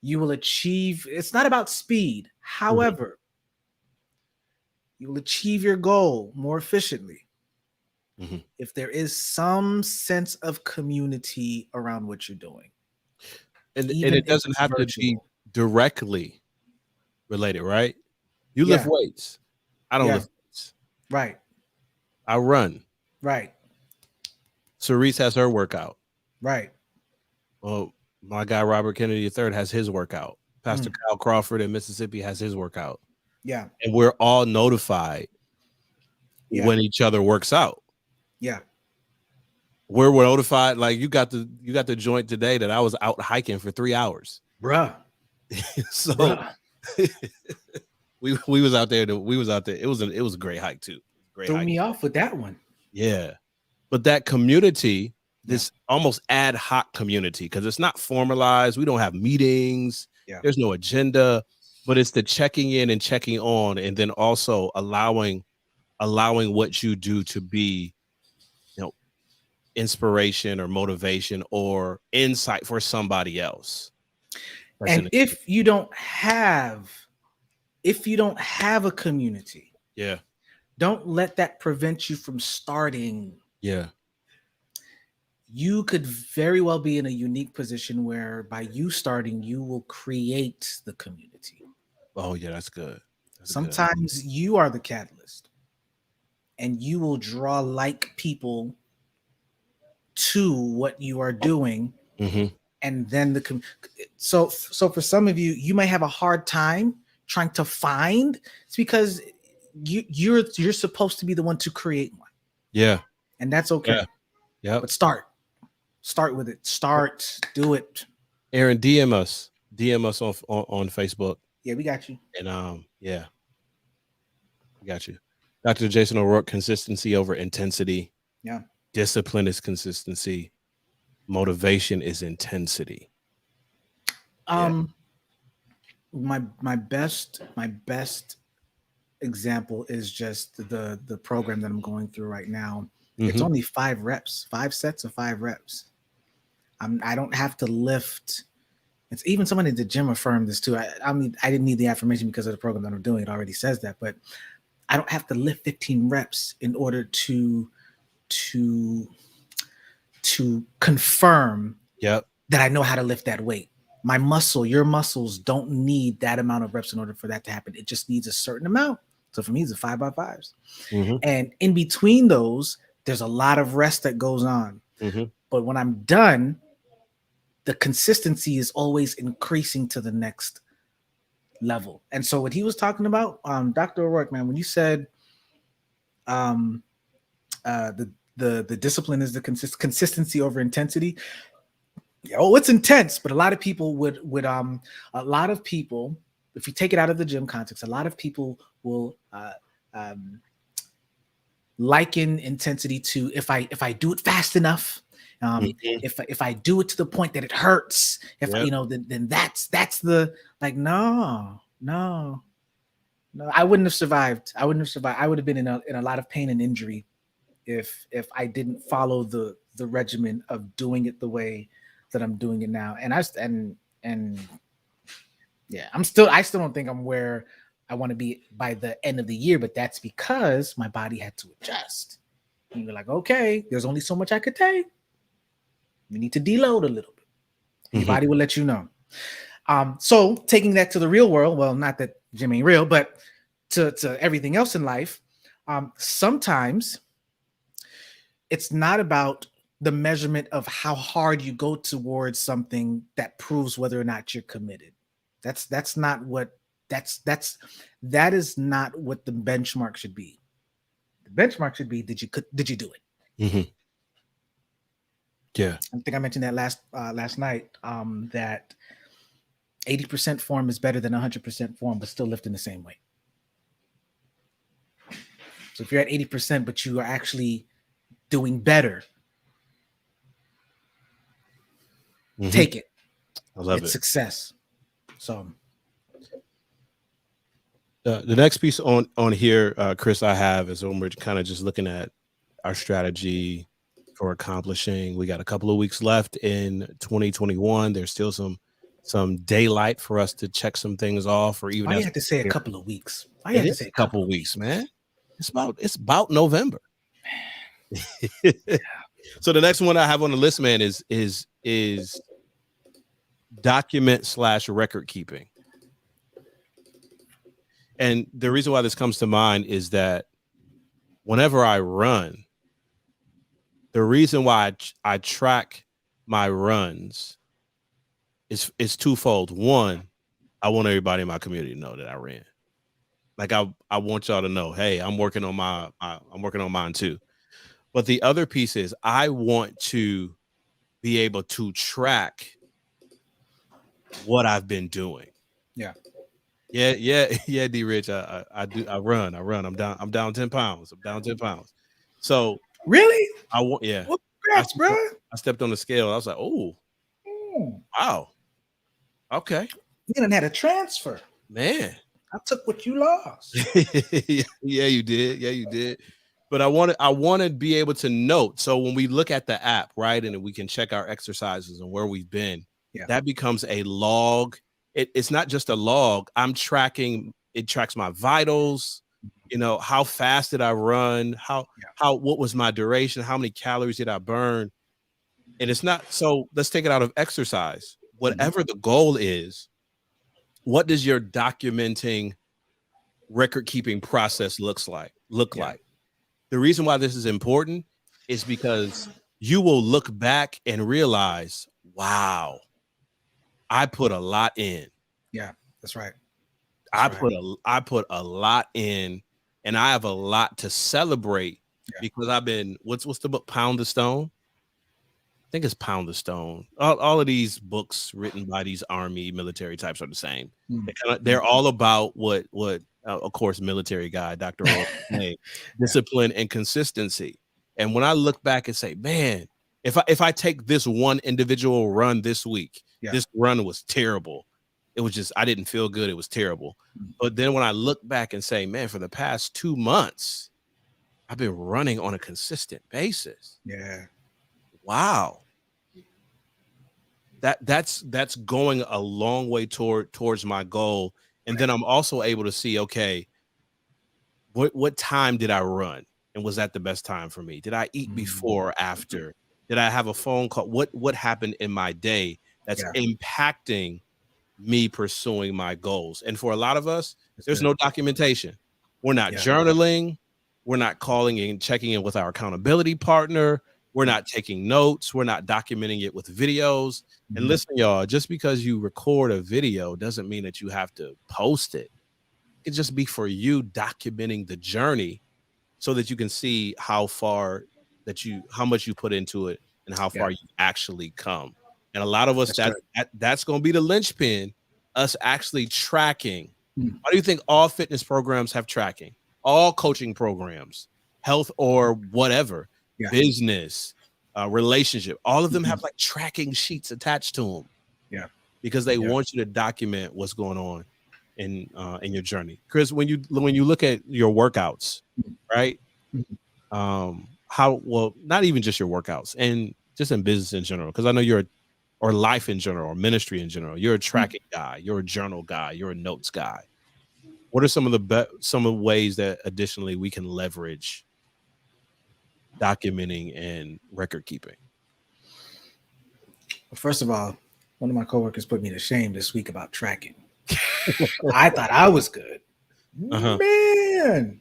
you will achieve. It's not about speed. However, you will achieve your goal more efficiently if there is some sense of community around what you're doing. And it doesn't have to be directly related, right? You Yeah. lift weights. I don't Yeah. lift weights. Right. I run. Right. Cerise has her workout. Right. Well, my guy Robert Kennedy III has his workout. Pastor Kyle Crawford in Mississippi has his workout. Yeah. And we're all notified Yeah. when each other works out. Yeah. We're notified, like you got the joint today that I was out hiking for 3 hours. Bruh. So Bruh. we was out there. It was a great hike too. Great Threw hike. me off with that one. Yeah. But that community, this almost ad hoc community, because it's not formalized. We don't have meetings. Yeah. There's no agenda, but it's the checking in and checking on, and then also allowing what you do to be, inspiration or motivation or insight for somebody else. And if you don't have a community, don't let that prevent you from starting. Yeah. You could very well be in a unique position where by you starting, you will create the community. Oh yeah, that's good. Sometimes you are the catalyst and you will draw like people to what you are doing. Mm-hmm. And then so for some of you, you may have a hard time trying to find. It's because you're supposed to be the one to create one. Yeah. And that's okay. Yeah. But start with it. Do it. Aaron, DM us on Facebook. Yeah, we got you. And we got you. Dr. Jason O'Rourke, consistency over intensity. Yeah. Discipline is consistency. Motivation is intensity. My best example is just the program that I'm going through right now. Mm-hmm. It's only 5 reps, 5 sets of 5 reps. I don't have to lift. It's even somebody at the gym affirmed this too. I mean, I didn't need the affirmation because of the program that I'm doing. It already says that, but I don't have to lift 15 reps in order to confirm that I know how to lift that weight. Your muscles don't need that amount of reps in order for that to happen. It just needs a certain amount. So for me, it's a 5x5s. Mm-hmm. And in between those, there's a lot of rest that goes on. Mm-hmm. But when I'm done, the consistency is always increasing to the next level. And so what he was talking about, Dr. O'Rourke, man, when you said the discipline is the consistency over intensity. Oh, it's intense, but a lot of people would if you take it out of the gym context, a lot of people will liken intensity to if I do it fast enough, if I do it to the point that it hurts, then that's the no, I wouldn't have survived. I would have been in a lot of pain and injury if I didn't follow the regimen of doing it the way that I'm doing it now. And I still don't think I'm where I want to be by the end of the year, but that's because my body had to adjust. And you're like, okay, there's only so much I could take. We need to deload a little bit. Your body will let you know. So taking that to the real world, well, not that gym ain't real, but to everything else in life, sometimes it's not about the measurement of how hard you go towards something that proves whether or not you're committed. That is not what the benchmark should be. The benchmark should be, did you do it? Mm-hmm. Yeah. I think I mentioned that last night, that 80% form is better than 100% form, but still lifting the same weight. So if you're at 80%, but you are actually doing better, take it. I love it. It's success. So the next piece on here, Chris, I have is when we're kind of just looking at our strategy for accomplishing. We got a couple of weeks left in 2021. There's still some daylight for us to check some things off, or even I had to say a couple of weeks. I had to say a couple of weeks, man. It's about November. So the next one I have on the list, man, is document / record keeping. And the reason why this comes to mind is that whenever I run, the reason why I track my runs is twofold. One, I want everybody in my community to know that I ran. Like I want y'all to know, hey, I'm working on I'm working on mine too. But the other piece is I want to be able to track what I've been doing. Yeah. Yeah, D Rich. I run. I'm down 10 pounds. I'm down 10 pounds. So Really? I want, yeah. What congrats, bro? I stepped on the scale. I was like, oh, wow. Okay. You done had a transfer. Man. I took what you lost. Yeah, you did. Yeah, you did. But I want to be able to note. So when we look at the app, right, and we can check our exercises and where we've been, that becomes a log. It's not just a log. I'm tracking. It tracks my vitals. You know, how fast did I run? What was my duration? How many calories did I burn? And it's not. So let's take it out of exercise. Whatever the goal is, what does your documenting record keeping process look like? The reason why this is important is because you will look back and realize, wow, I put a lot in. Yeah, that's right. I put a lot in, and I have a lot to celebrate because I've been, what's the book, Pound the Stone? I think it's Pound the Stone. All of these books written by these army military types are the same. They're all about what of course, military guy, Dr. discipline and consistency. And when I look back and say, man, if I take this one individual run this week, this run was terrible. It was just, I didn't feel good. It was terrible. But then when I look back and say, man, for the past 2 months, I've been running on a consistent basis. Yeah. Wow. That's going a long way towards my goal. And then I'm also able to see, okay, what time did I run? And was that the best time for me? Did I eat before or after? Did I have a phone call? What happened in my day that's impacting me pursuing my goals? And for a lot of us, there's no documentation. We're not journaling. We're not calling and checking in with our accountability partner. We're not taking notes. We're not documenting it with videos. And listen, y'all, just because you record a video doesn't mean that you have to post it. It could just be for you documenting the journey so that you can see how much you put into it and how far you actually come. And a lot of us, that's going to be the linchpin, us actually tracking. Why do you think all fitness programs have tracking? All coaching programs, health or whatever, business, relationship, all of them have like tracking sheets attached to them. Yeah. Because they want you to document what's going on in your journey. Chris, when you look at your workouts, right? Not even just your workouts, and just in business in general, because I know or life in general, or ministry in general, you're a tracking guy, you're a journal guy, you're a notes guy. What are some of the ways that additionally we can leverage documenting and record keeping? First of all, one of my coworkers put me to shame this week about tracking. I thought I was good. Man.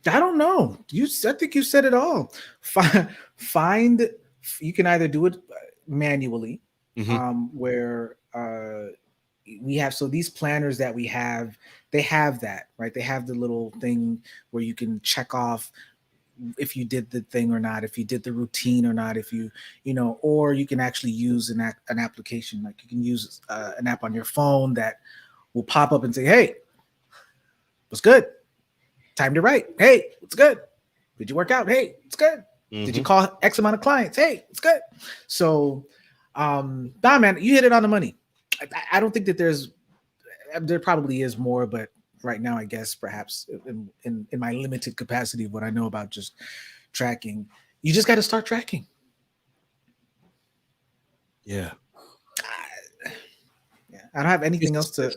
I don't know. I think you said it all. Find you can either do it manually, where we have, so these planners that we have, they have that, right? They have the little thing where you can check off if you did the thing or not, if you did the routine or not, if you know, or you can actually use an application. Like you can use an app on your phone that will pop up and say, hey, what's good? Time to write. Hey, what's good? Did you work out? Hey, it's good. Did you call X amount of clients? Hey, it's good. So, man, you hit it on the money. I don't think that there probably is more, but right now, I guess perhaps in my limited capacity of what I know about just tracking, you just got to start tracking. Yeah. I don't have anything else to.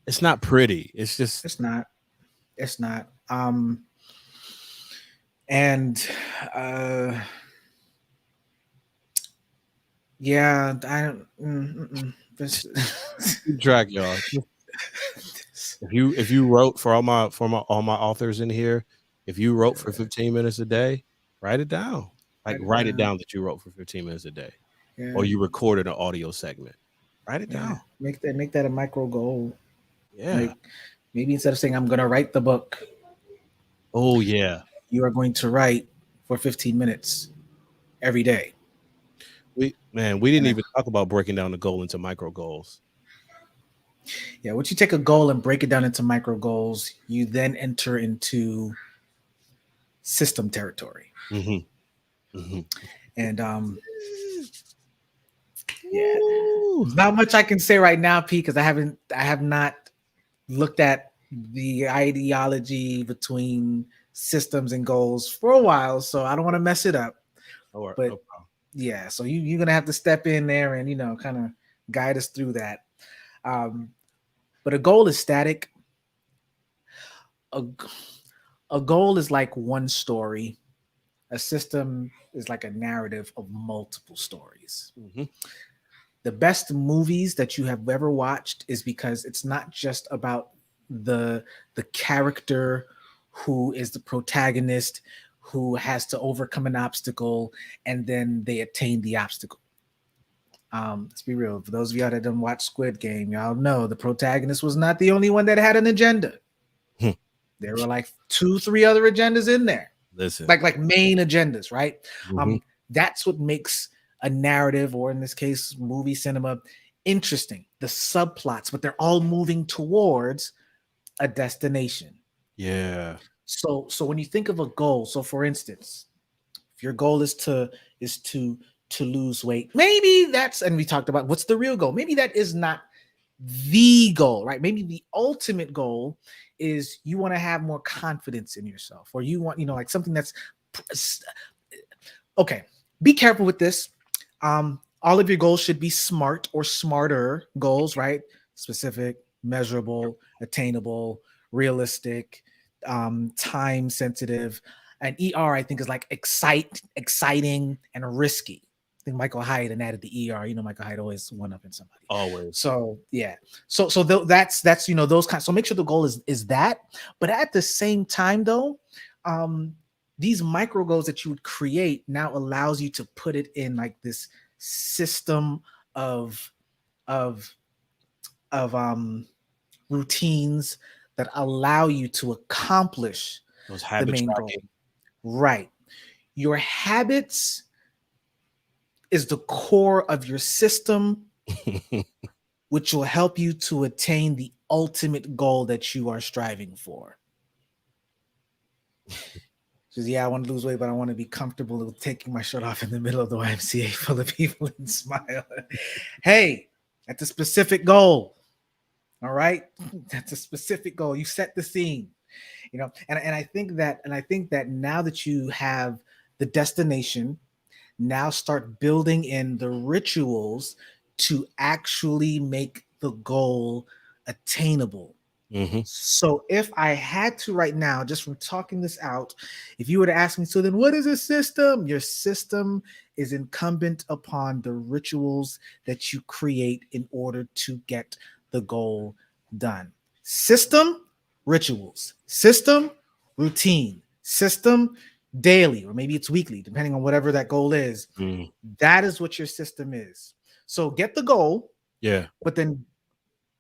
It's not pretty. It's not. Yeah, I don't. This, Keep track, y'all. If you wrote for all my authors in here, if you wrote for 15 minutes a day, write it down. Like write it write it down. down that you wrote for 15 minutes a day, or Yeah, you recorded an audio segment. Write it yeah. down. Make that a micro goal. Yeah. Like maybe instead of saying I'm gonna write the book, Oh yeah. you are going to write for 15 minutes every day. We didn't And even talk about breaking down the goal into micro goals. yeah, once you take a goal and break it down into micro goals, you then enter into system territory. Mm-hmm. Mm-hmm. And yeah, Woo. there's not much I can say right now, Pete, because I have not looked at the ideology between systems and goals for a while, so I don't want to mess it up. No But problem. yeah, so you're gonna have to step in there and kind of guide us through that. Um, but a goal is static. A, a goal is like one story. A system is like a narrative of multiple stories. Mm-hmm. The best movies that you have ever watched is because it's not just about the the character who is the protagonist who has to overcome an obstacle and then they attain the obstacle. Let's be real. For those of y'all that didn't watch Squid Game, y'all know the protagonist was not the only one that had an agenda. Hmm. There were like 2, 3 other agendas in there, Listen. like main agendas, right? Mm-hmm. That's what makes a narrative, or in this case, movie cinema, interesting. The subplots, but they're all moving towards a destination. Yeah. So when you think of a goal, so for instance, if your goal is to lose weight, maybe that's, and we talked about what's the real goal. Maybe that is not the goal, right? Maybe the ultimate goal is you want to have more confidence in yourself, or you want, like something that's okay. Be careful with this. All of your goals should be smart or smarter goals, right? Specific, measurable, attainable, realistic, time sensitive. And I think is like exciting, and risky. I think Michael Hyatt and added the ER. Michael Hyatt always one up in somebody. Always. So yeah. So that's those kinds. So make sure the goal is that. But at the same time, though, these micro goals that you would create now allows you to put it in like this system of of of routines that allow you to accomplish Those the habit main goal. Right. Your habits is the core of your system, tracking. which will help you to attain the ultimate goal that you are striving for. Because yeah, I want to lose weight, but I want to be comfortable with taking my shirt off in the middle of the YMCA full of people and smile. Hey, that's a specific goal. All right, that's a specific goal. You set the scene, and I think that now that you have the destination, now start building in the rituals to actually make the goal attainable. Mm-hmm. So if I had to right now, just from talking this out, if you were to ask me, so then what is a system? Your system is incumbent upon the rituals that you create in order to get the goal done. System, rituals. System, routine. System, daily, or maybe it's weekly, depending on whatever that goal is. Mm-hmm. That is what your system is. So get the goal, Yeah. but then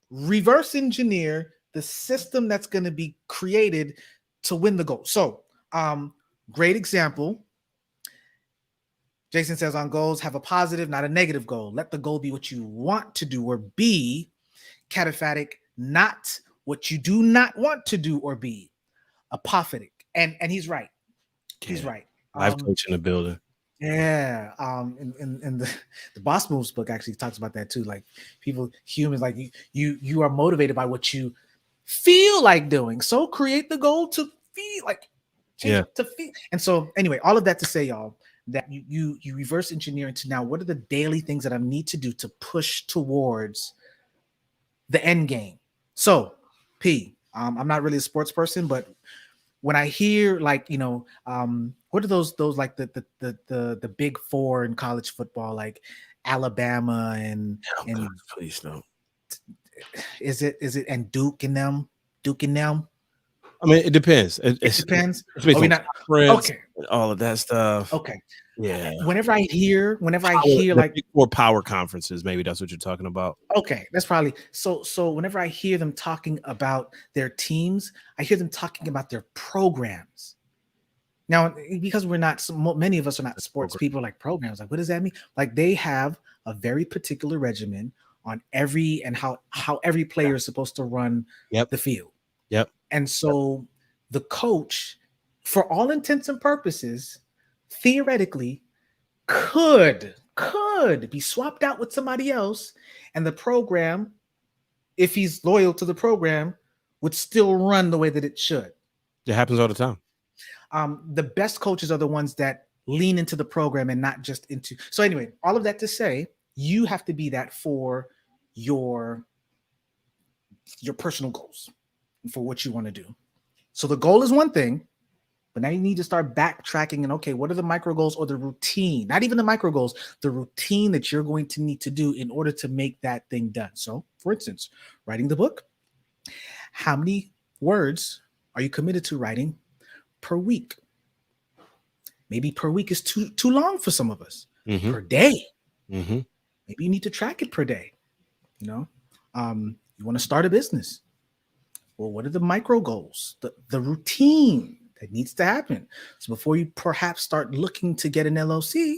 reverse engineer the system that's going to be created to win the goal. So, great example. Jason says on goals, have a positive, not a negative goal. Let the goal be what you want to do or be. Cataphatic, not what you do not want to do or be. Apophatic. And he's right. He's right. Life coach in the building. Yeah. In the Boss Moves book actually talks about that too. Like humans, like you are motivated by what you feel like doing. So create the goal to feel like to feel. And so anyway, all of that to say, y'all, that you reverse engineer into now what are the daily things that I need to do to push towards the end game. So I'm not really a sports person, but when I hear like what are those like the big four in college football, like Alabama Oh, God, and please don't. is it and Duke and them? Duke and them? I mean, it depends. It depends. It's based Are we on not conference okay? and all of that stuff. Okay. Yeah. Whenever I Power, hear the like big four power conferences, maybe that's what you're talking about. okay, that's probably so whenever I hear them talking about their teams, I hear them talking about their programs. Now, because we're not many of us are not sports Program. people, like programs, like what does that mean? Like they have a very particular regimen on every and how every player is supposed to run Yep. the field. Yep. And so the coach, for all intents and purposes, theoretically could be swapped out with somebody else, and the program, if he's loyal to the program, would still run the way that it should. It happens all the time. The best coaches are the ones that lean into the program and not just into. So anyway, all of that to say, you have to be that for your personal goals, for what you want to do. So the goal is one thing, but now you need to start backtracking and okay, what are the micro goals or the routine? Not even the micro goals, the routine that you're going to need to do in order to make that thing done. So, for instance, writing the book, how many words are you committed to writing per week? Maybe per week is too long for some of us. Mm-hmm. Per day. Mm-hmm. Maybe you need to track it per day. You know, you want to start a business. Well, what are the micro goals? The routine that needs to happen. So before you perhaps start looking to get an LLC,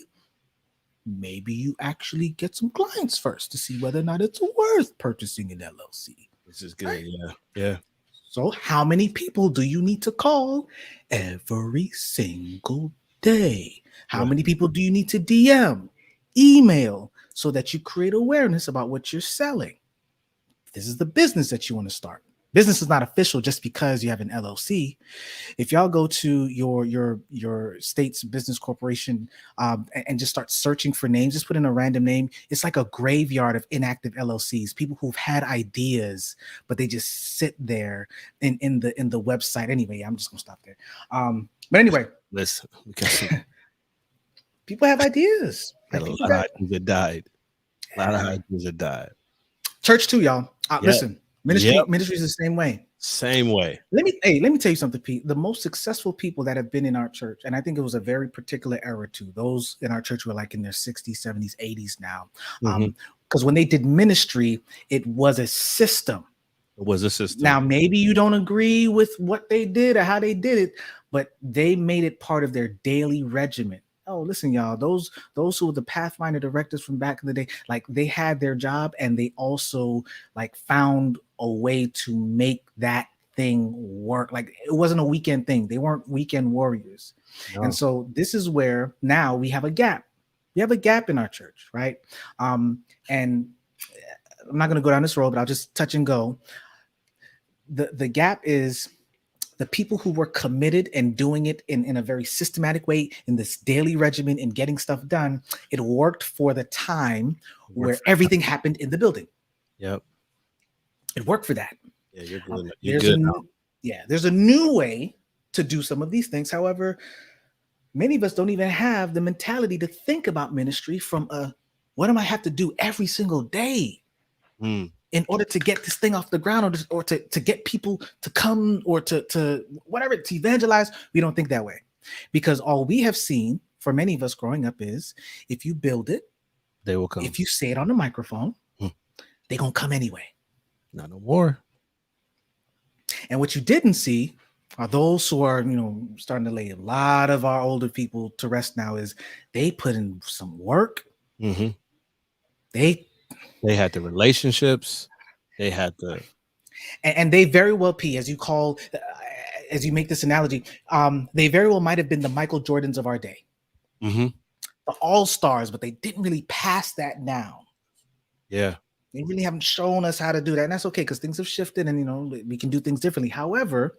maybe you actually get some clients first to see whether or not it's worth purchasing an LLC. This is good. Right? Yeah. Yeah. So how many people do you need to call every single day? How many people do you need to DM, email, so that you create awareness about what you're selling? This is the business that you want to start. Business is not official just because you have an LLC. If y'all go to your state's business corporation and just start searching for names, just put in a random name. It's like a graveyard of inactive LLCs, people who've had ideas, but they just sit there in the website. Anyway, I'm just gonna stop there. But anyway, listen, people have ideas. A lot of ideas that died. A lot of ideas that died. Church too, y'all. Listen, ministry is the same way. Same way. Let me tell you something, Pete. The most successful people that have been in our church, and I think it was a very particular era too. Those in our church were like in their 60s, 70s, 80s now. Because when they did ministry, it was a system. It was a system. Now, maybe you don't agree with what they did or how they did it, but they made it part of their daily regimen. Oh, listen, y'all, those who were the Pathfinder directors from back in the day, like they had their job and they also like found a way to make that thing work. Like it wasn't a weekend thing. They weren't weekend warriors. No. And so this is where now we have a gap. We have a gap in our church, right? And I'm not going to go down this road, but I'll just touch and go. The gap is the people who were committed and doing it in a very systematic way in this daily regimen and getting stuff done. It worked for the time where everything happened in the building. Yep. It worked for that. Yeah, you're good. You're good now. There's a new way to do some of these things. However, many of us don't even have the mentality to think about ministry from what do I have to do every single day? In order to get this thing off the ground or to get people to come or to whatever, to evangelize. We don't think that way because all we have seen for many of us growing up is if you build it, they will come. If you say it on the microphone, they're going to come anyway. Not no more. And what you didn't see are those who are, starting to lay a lot of our older people to rest now is they put in some work. Mm-hmm. They had the relationships. They had the, and they very well, P, as you make this analogy, they very well might have been the Michael Jordans of our day, the all-stars, but they didn't really pass that down. Yeah, they really haven't shown us how to do that, and that's okay because things have shifted, and we can do things differently. However,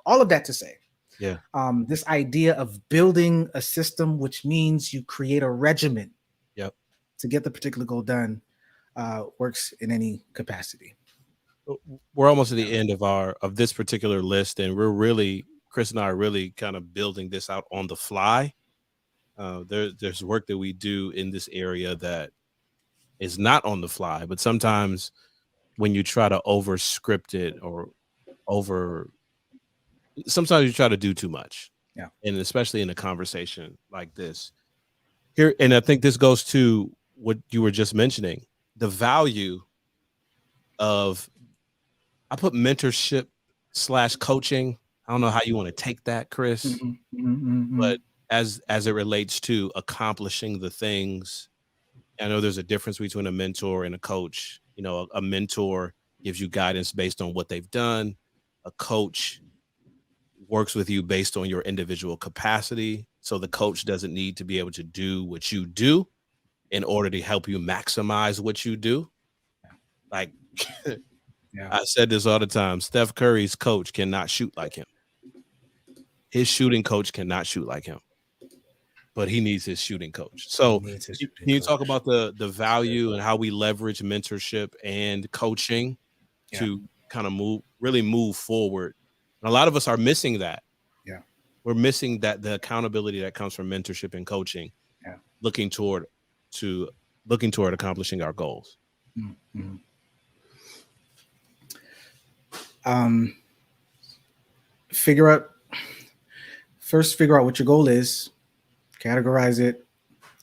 all of that to say, this idea of building a system, which means you create a regimen, to get the particular goal done. Works in any capacity. We're almost at the end of this particular list, and Chris and I are really kind of building this out on the fly. There's work that we do in this area that is not on the fly, but sometimes when you try to over script it or over, sometimes you try to do too much. Yeah. And especially in a conversation like this here. And I think this goes to what you were just mentioning, the value of, I put mentorship / coaching. I don't know how you want to take that, Chris, but as it relates to accomplishing the things, I know there's a difference between a mentor and a coach. You know, a mentor gives you guidance based on what they've done. A coach works with you based on your individual capacity. So the coach doesn't need to be able to do what you do in order to help you maximize what you do. Like, Yeah. I said this all the time, Steph Curry's coach cannot shoot like him. His shooting coach cannot shoot like him, but he needs his shooting coach. So can you talk about the value and how we leverage mentorship and coaching to kind of move forward? And a lot of us are missing that. Yeah. We're missing that, the accountability that comes from mentorship and coaching, looking toward accomplishing our goals. Mm-hmm. Figure out what your goal is, categorize it,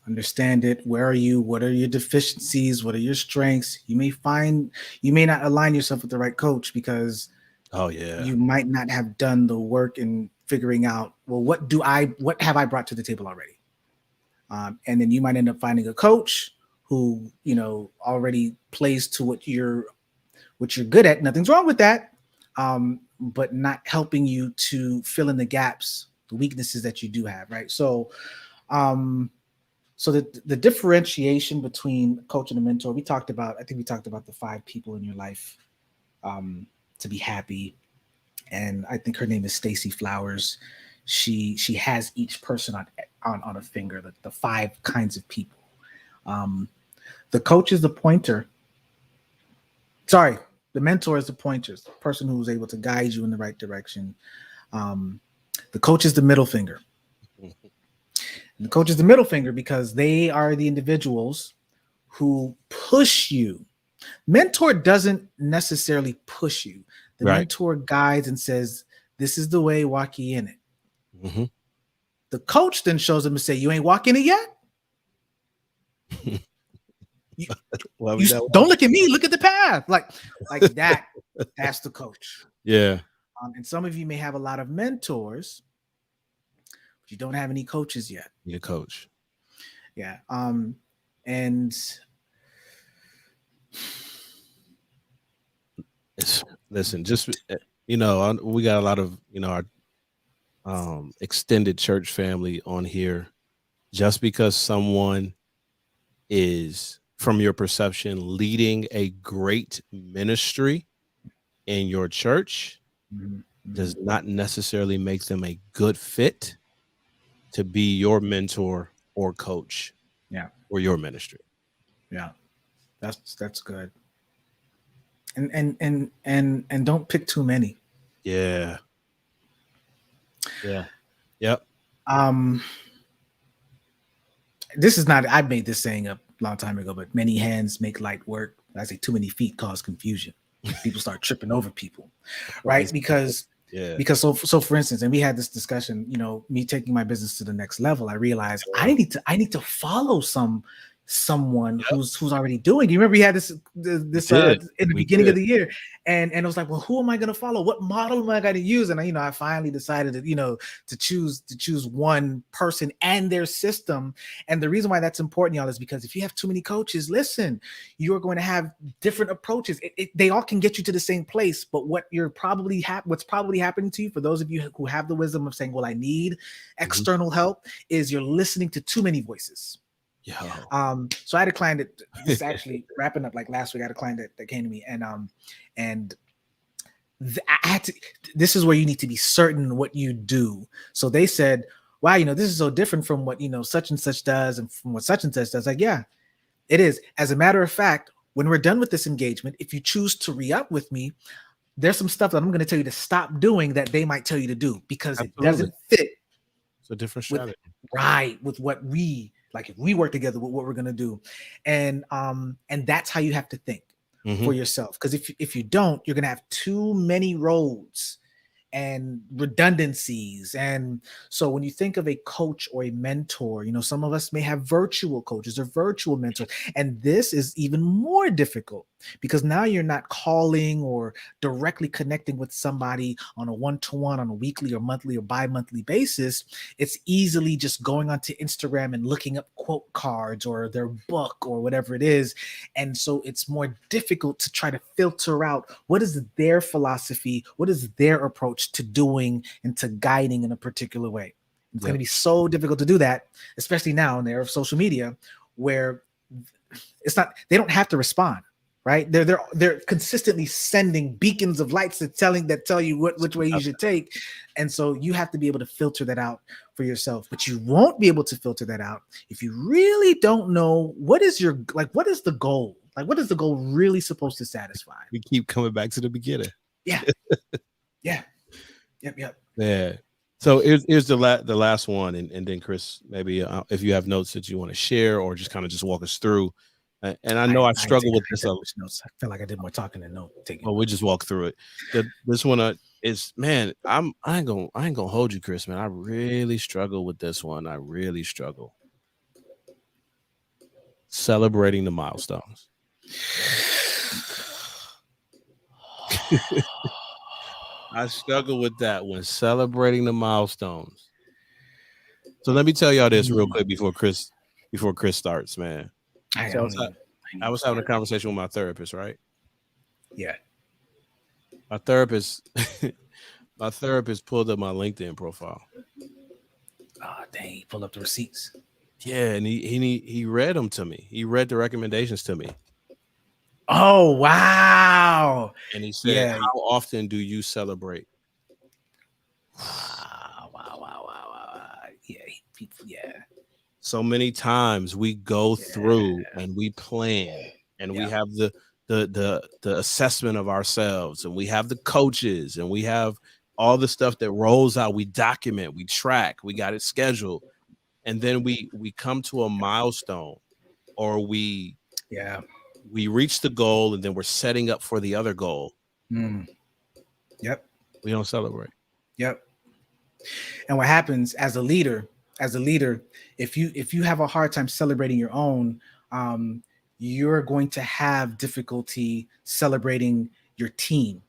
understand it. Where are you? What are your deficiencies? What are your strengths? You may not align yourself with the right coach because you might not have done the work in figuring out, well, what have I brought to the table already? And then you might end up finding a coach who, already plays to what you're good at. Nothing's wrong with that. But not helping you to fill in the gaps, the weaknesses that you do have, right? So the differentiation between coach and a mentor, I think we talked about the 5 people in your life to be happy. And I think her name is Stacey Flowers. She has each person on a finger, the 5 kinds of people. The coach is the pointer. Sorry, the mentor is the pointers, the person who's able to guide you in the right direction. The coach is the middle finger. And the coach is the middle finger because they are the individuals who push you. Mentor doesn't necessarily push you. The mentor guides and says, this is the way, walk ye in it. Mm-hmm. The coach then shows them and say, you ain't walking it yet? Don't look at me, look at the path. Like that. That's the coach. Yeah. And some of you may have a lot of mentors, but you don't have any coaches yet. Need a coach. Yeah. And listen, just we got a lot of our extended church family on here. Just because someone is, from your perception, leading a great ministry in your church does not necessarily make them a good fit to be your mentor or coach. Or your ministry. Yeah. That's good. And don't pick too many. Yeah. Yeah. Yep. This is not, I made this saying up a long time ago, but many hands make light work. I say too many feet cause confusion. People start tripping over people, right? Because so for instance, and we had this discussion, me taking my business to the next level, I realized I need to follow someone who's already doing. You remember we had this in the beginning of the year, and it was like, well, who am I going to follow? What model am I going to use? And I finally decided to choose one person and their system. And the reason why that's important, y'all, is because if you have too many coaches, listen, you are going to have different approaches. They all can get you to the same place, but what's probably happening to you, for those of you who have the wisdom of saying, well, I need external help, is you're listening to too many voices. So I had a client that is actually wrapping up like last week. I had a client that came to me and I had to, this is where you need to be certain what you do. So they said, wow, this is so different from what, such and such does and from what such and such does. Like, yeah, it is. As a matter of fact, when we're done with this engagement, if you choose to re-up with me, there's some stuff that I'm going to tell you to stop doing that they might tell you to do because it doesn't fit. It's a different strategy. With what we Like if we work together, what we're gonna do, and that's how you have to think for yourself. Because if you don't, you're gonna have too many roads and redundancies. And so when you think of a coach or a mentor, some of us may have virtual coaches or virtual mentors, and this is even more difficult because now you're not calling or directly connecting with somebody on a one-to-one on a weekly or monthly or bi-monthly basis. It's easily just going onto Instagram and looking up quote cards or their book or whatever it is. And so it's more difficult to try to filter out what is their philosophy, what is their approach to doing and to guiding in a particular way. It's going to be so difficult to do that, especially now in the era of social media, where they don't have to respond, right? They're consistently sending beacons of lights that tell you which way you should take. And so you have to be able to filter that out for yourself, but you won't be able to filter that out if you really don't know what is the goal? Like, what is the goal really supposed to satisfy? We keep coming back to the beginning. Yeah. Yeah. Yep. Yeah. So here's the last one, and then Chris, maybe if you have notes that you want to share or just kind of just walk us through. And I know I struggle with this. Notes. I feel like I did more talking than note taking. Well, we just walk through it. This one is, man. I ain't gonna hold you, Chris. Man, I really struggle with this one. I really struggle celebrating the milestones. I struggle with that one, celebrating the milestones. So let me tell y'all this real quick before Chris starts, man. I was having a conversation with my therapist, right? Yeah. My therapist pulled up my LinkedIn profile. Oh, dang, he pulled up the receipts. Yeah, and he read them to me. He read the recommendations to me. Oh, wow. And he said, how often do you celebrate? Wow. Yeah. So many times we go through and we plan and we have the assessment of ourselves, and we have the coaches, and we have all the stuff that rolls out. We document, we track, we got it scheduled. And then we come to a milestone, or we reach the goal, and then we're setting up for the other goal. Yep. We don't celebrate. Yep. And what happens as a leader, if you have a hard time celebrating your own, you're going to have difficulty celebrating your team.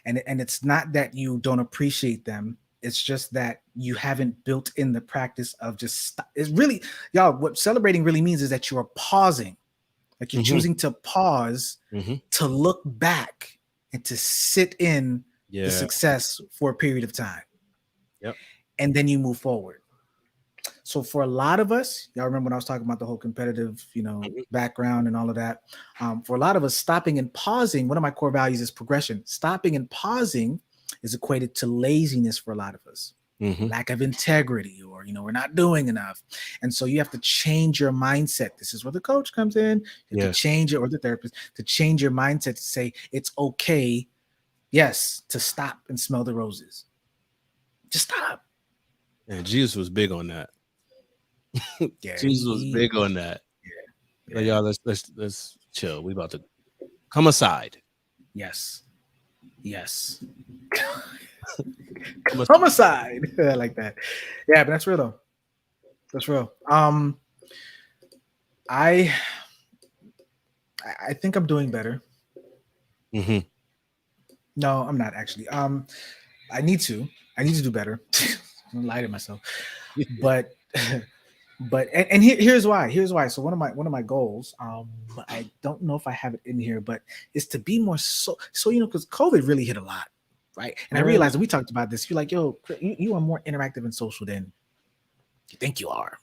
And it's not that you don't appreciate them. It's just that you haven't built in the practice of it's really, y'all, what celebrating really means is that you are pausing. Like you're choosing to pause, to look back and to sit in the success for a period of time. Yep. And then you move forward. So for a lot of us, y'all remember when I was talking about the whole competitive, background and all of that. For a lot of us, stopping and pausing, one of my core values is progression. Stopping and pausing is equated to laziness for a lot of us. Lack of integrity, or we're not doing enough. And so you have to change your mindset. This is where the coach comes in. You have to change it, or the therapist, to change your mindset to say it's okay, to stop and smell the roses. Just stop. And Jesus was big on that. Jesus was big on that. But y'all, let's chill. We about to come aside. Yes. Come aside. I like that. Yeah, but that's real though. That's real. I think I'm doing better. No, I'm not actually. I need to do better. I'm gonna lie to myself. But here's why. So one of my goals, I don't know if I have it in here, but is to be more so because COVID really hit a lot, right? And I realized, and we talked about this, you're like, yo, you are more interactive and social than you think you are.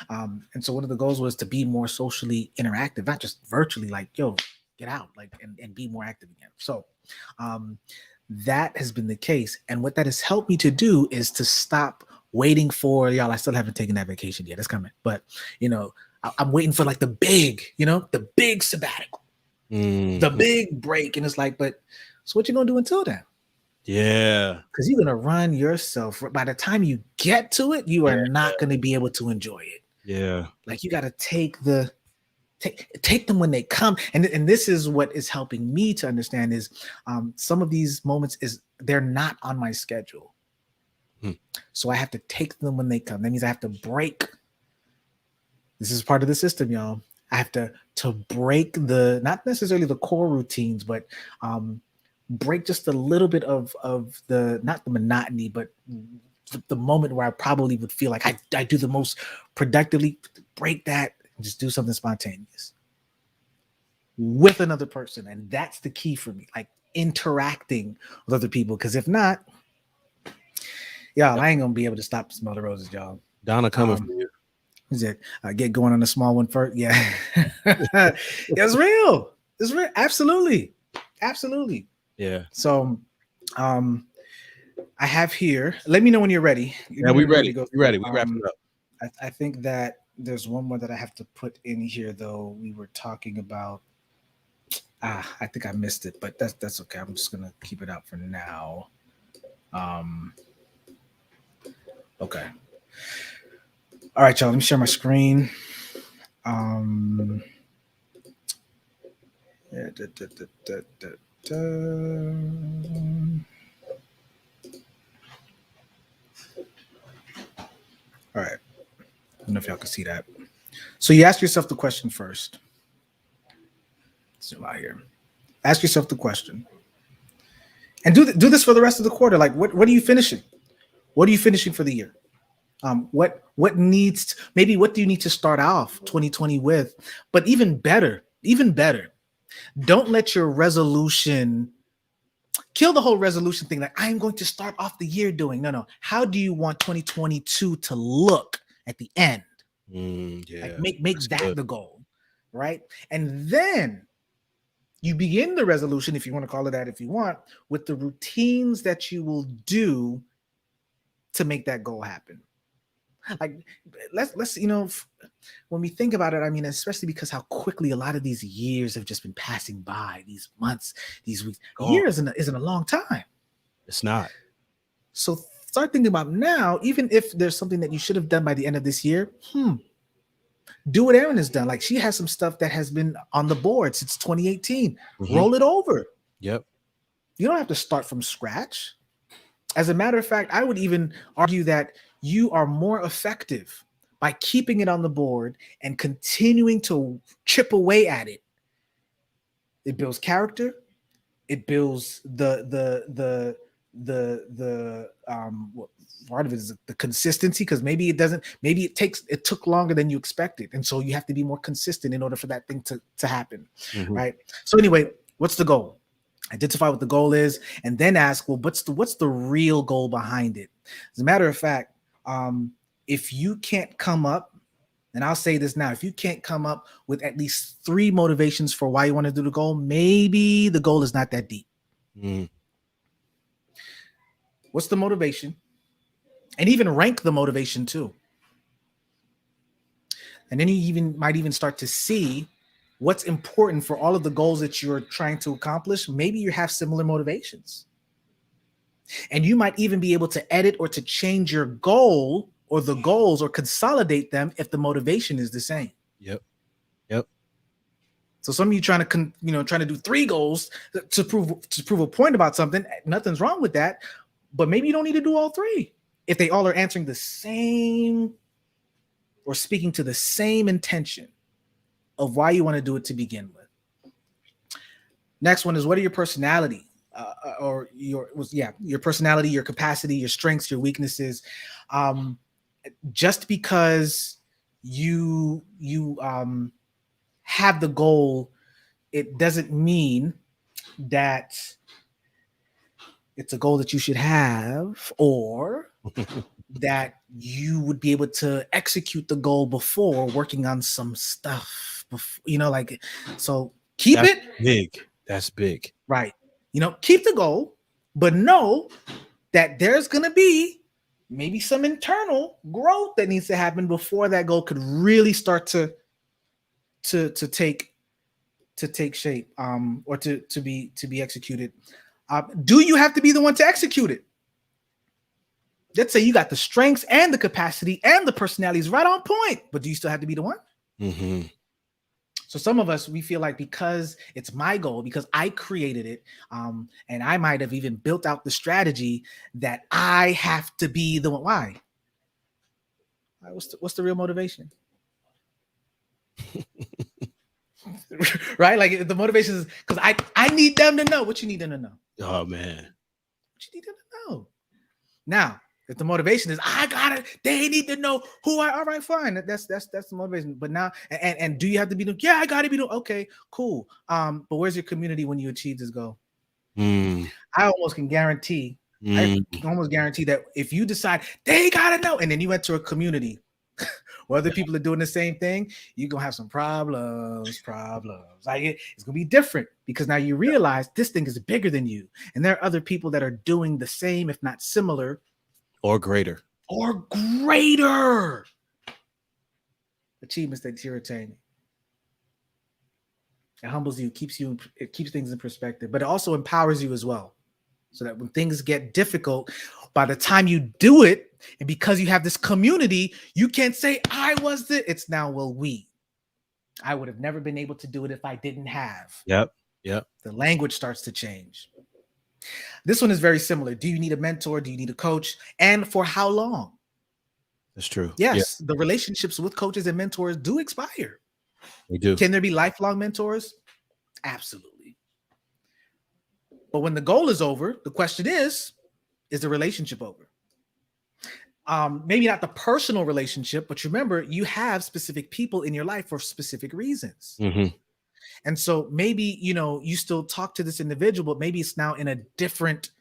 And so one of the goals was to be more socially interactive, not just virtually, like, yo, get out, like, and be more active again. So that has been the case. And what that has helped me to do is to stop waiting for, y'all, I still haven't taken that vacation yet. It's coming. But, I'm waiting for like the big sabbatical, the big break. And it's like, but so what you going to do until then? Yeah. Because you're going to run yourself. By the time you get to it, you are not going to be able to enjoy it. Yeah. Like you got to take them when they come. And this is what is helping me to understand is some of these moments is they're not on my schedule. Hmm. So I have to take them when they come. That means I have to break. This is part of the system, y'all. I have to break the, not necessarily the core routines, but break just a little bit of the, not the monotony, but the moment where I probably would feel like I do the most productively. Break that and just do something spontaneous with another person. And that's the key for me, like interacting with other people. Because if not, y'all, I ain't gonna be able to stop to smell the roses, y'all. Donna coming for you. Is it get going on the small one first? Yeah. It's real. It's real. Absolutely. Absolutely. Yeah. So I have here. Let me know when you're ready. Yeah, we ready. Go We ready. We wrapping it up. I think that there's one more that I have to put in here, though. We were talking about. I think I missed it, but that's okay. I'm just gonna keep it out for now. Okay. All right, y'all. Let me share my screen. Yeah, all right. I don't know if y'all can see that. So you ask yourself the question first. Zoom out here. Ask yourself the question. And do this for the rest of the quarter. Like, what are you finishing? What are you finishing for the year? What needs to, maybe what do you need to start off 2020 with? But even better, don't let your resolution kill the whole resolution thing. Like, I'm going to start off the year doing. No. How do you want 2022 to look at the end? Yeah. Like make that good. The goal, right? And then you begin the resolution, if you want to call it that, if you want, with the routines that you will do to make that goal happen. Like let's when we think about it, I mean, especially because how quickly a lot of these years have just been passing by, these months, these weeks. Years isn't a long time. It's not. So start thinking about now, even if there's something that you should have done by the end of this year, do what Erin has done. Like, she has some stuff that has been on the board since 2018. Roll it over. Yep. You don't have to start from scratch. As a matter of fact, I would even argue that you are more effective by keeping it on the board and continuing to chip away at it. It builds character. It builds the part of it is the consistency, because maybe it took longer than you expected, and so you have to be more consistent in order for that thing to happen, right? So anyway, what's the goal? Identify what the goal is, and then ask, well, what's the real goal behind it? As a matter of fact, if you can't come up, and I'll say this now, if you can't come up with at least 3 motivations for why you want to do the goal, maybe the goal is not that deep. What's the motivation? And even rank the motivation too. And then you might even start to see what's important for all of the goals that you're trying to accomplish. Maybe you have similar motivations. And you might even be able to edit or to change your goal or the goals or consolidate them if the motivation is the same. Yep. So some of you trying to do 3 goals to prove a point about something. Nothing's wrong with that, but maybe you don't need to do all 3 if they all are answering the same or speaking to the same intention of why you want to do it to begin with. Next one is, what are your personality your personality, your capacity, your strengths, your weaknesses. Just because you have the goal, it doesn't mean that it's a goal that you should have, or that you would be able to execute the goal before working on some stuff. So keep That's it big. That's big. Right. Keep the goal, but know that there's going to be maybe some internal growth that needs to happen before that goal could really start to take shape, or to be executed. Do you have to be the one to execute it? Let's say you got the strengths and the capacity and the personalities right on point, but do you still have to be the one? Mm-hmm. So some of us, we feel like because it's my goal, because I created it, and I might have even built out the strategy, that I have to be the one. Why? What's the real motivation? Right? Like the motivation is because I need them to know. What you need them to know? Oh man. What you need them to know? Now, if the motivation is they need to know who I. All right, fine. That's the motivation. But now, and do you have to be the? Yeah, I gotta be the. Okay, cool. But where's your community when you achieve this goal? I almost can guarantee. I can almost guarantee that if you decide they gotta know, and then you enter a community where other people are doing the same thing, you're gonna have some problems. Like it's gonna be different because now you realize this thing is bigger than you, and there are other people that are doing the same, if not similar, or greater achievements that you're attaining. It humbles you, it keeps things in perspective, but it also empowers you as well. So that when things get difficult, by the time you do it, and because you have this community, you can't say, I was the, it's now, well, we. I would have never been able to do it if I didn't have. Yep. The language starts to change. This one is very similar. Do you need a mentor? Do you need a coach? And for how long? That's true. Yes, the relationships with coaches and mentors do expire. They do. Can there be lifelong mentors? Absolutely. But when the goal is over, the question is the relationship over? Maybe not the personal relationship, but remember, you have specific people in your life for specific reasons. Mm-hmm. And so maybe, you still talk to this individual, but maybe it's now in a different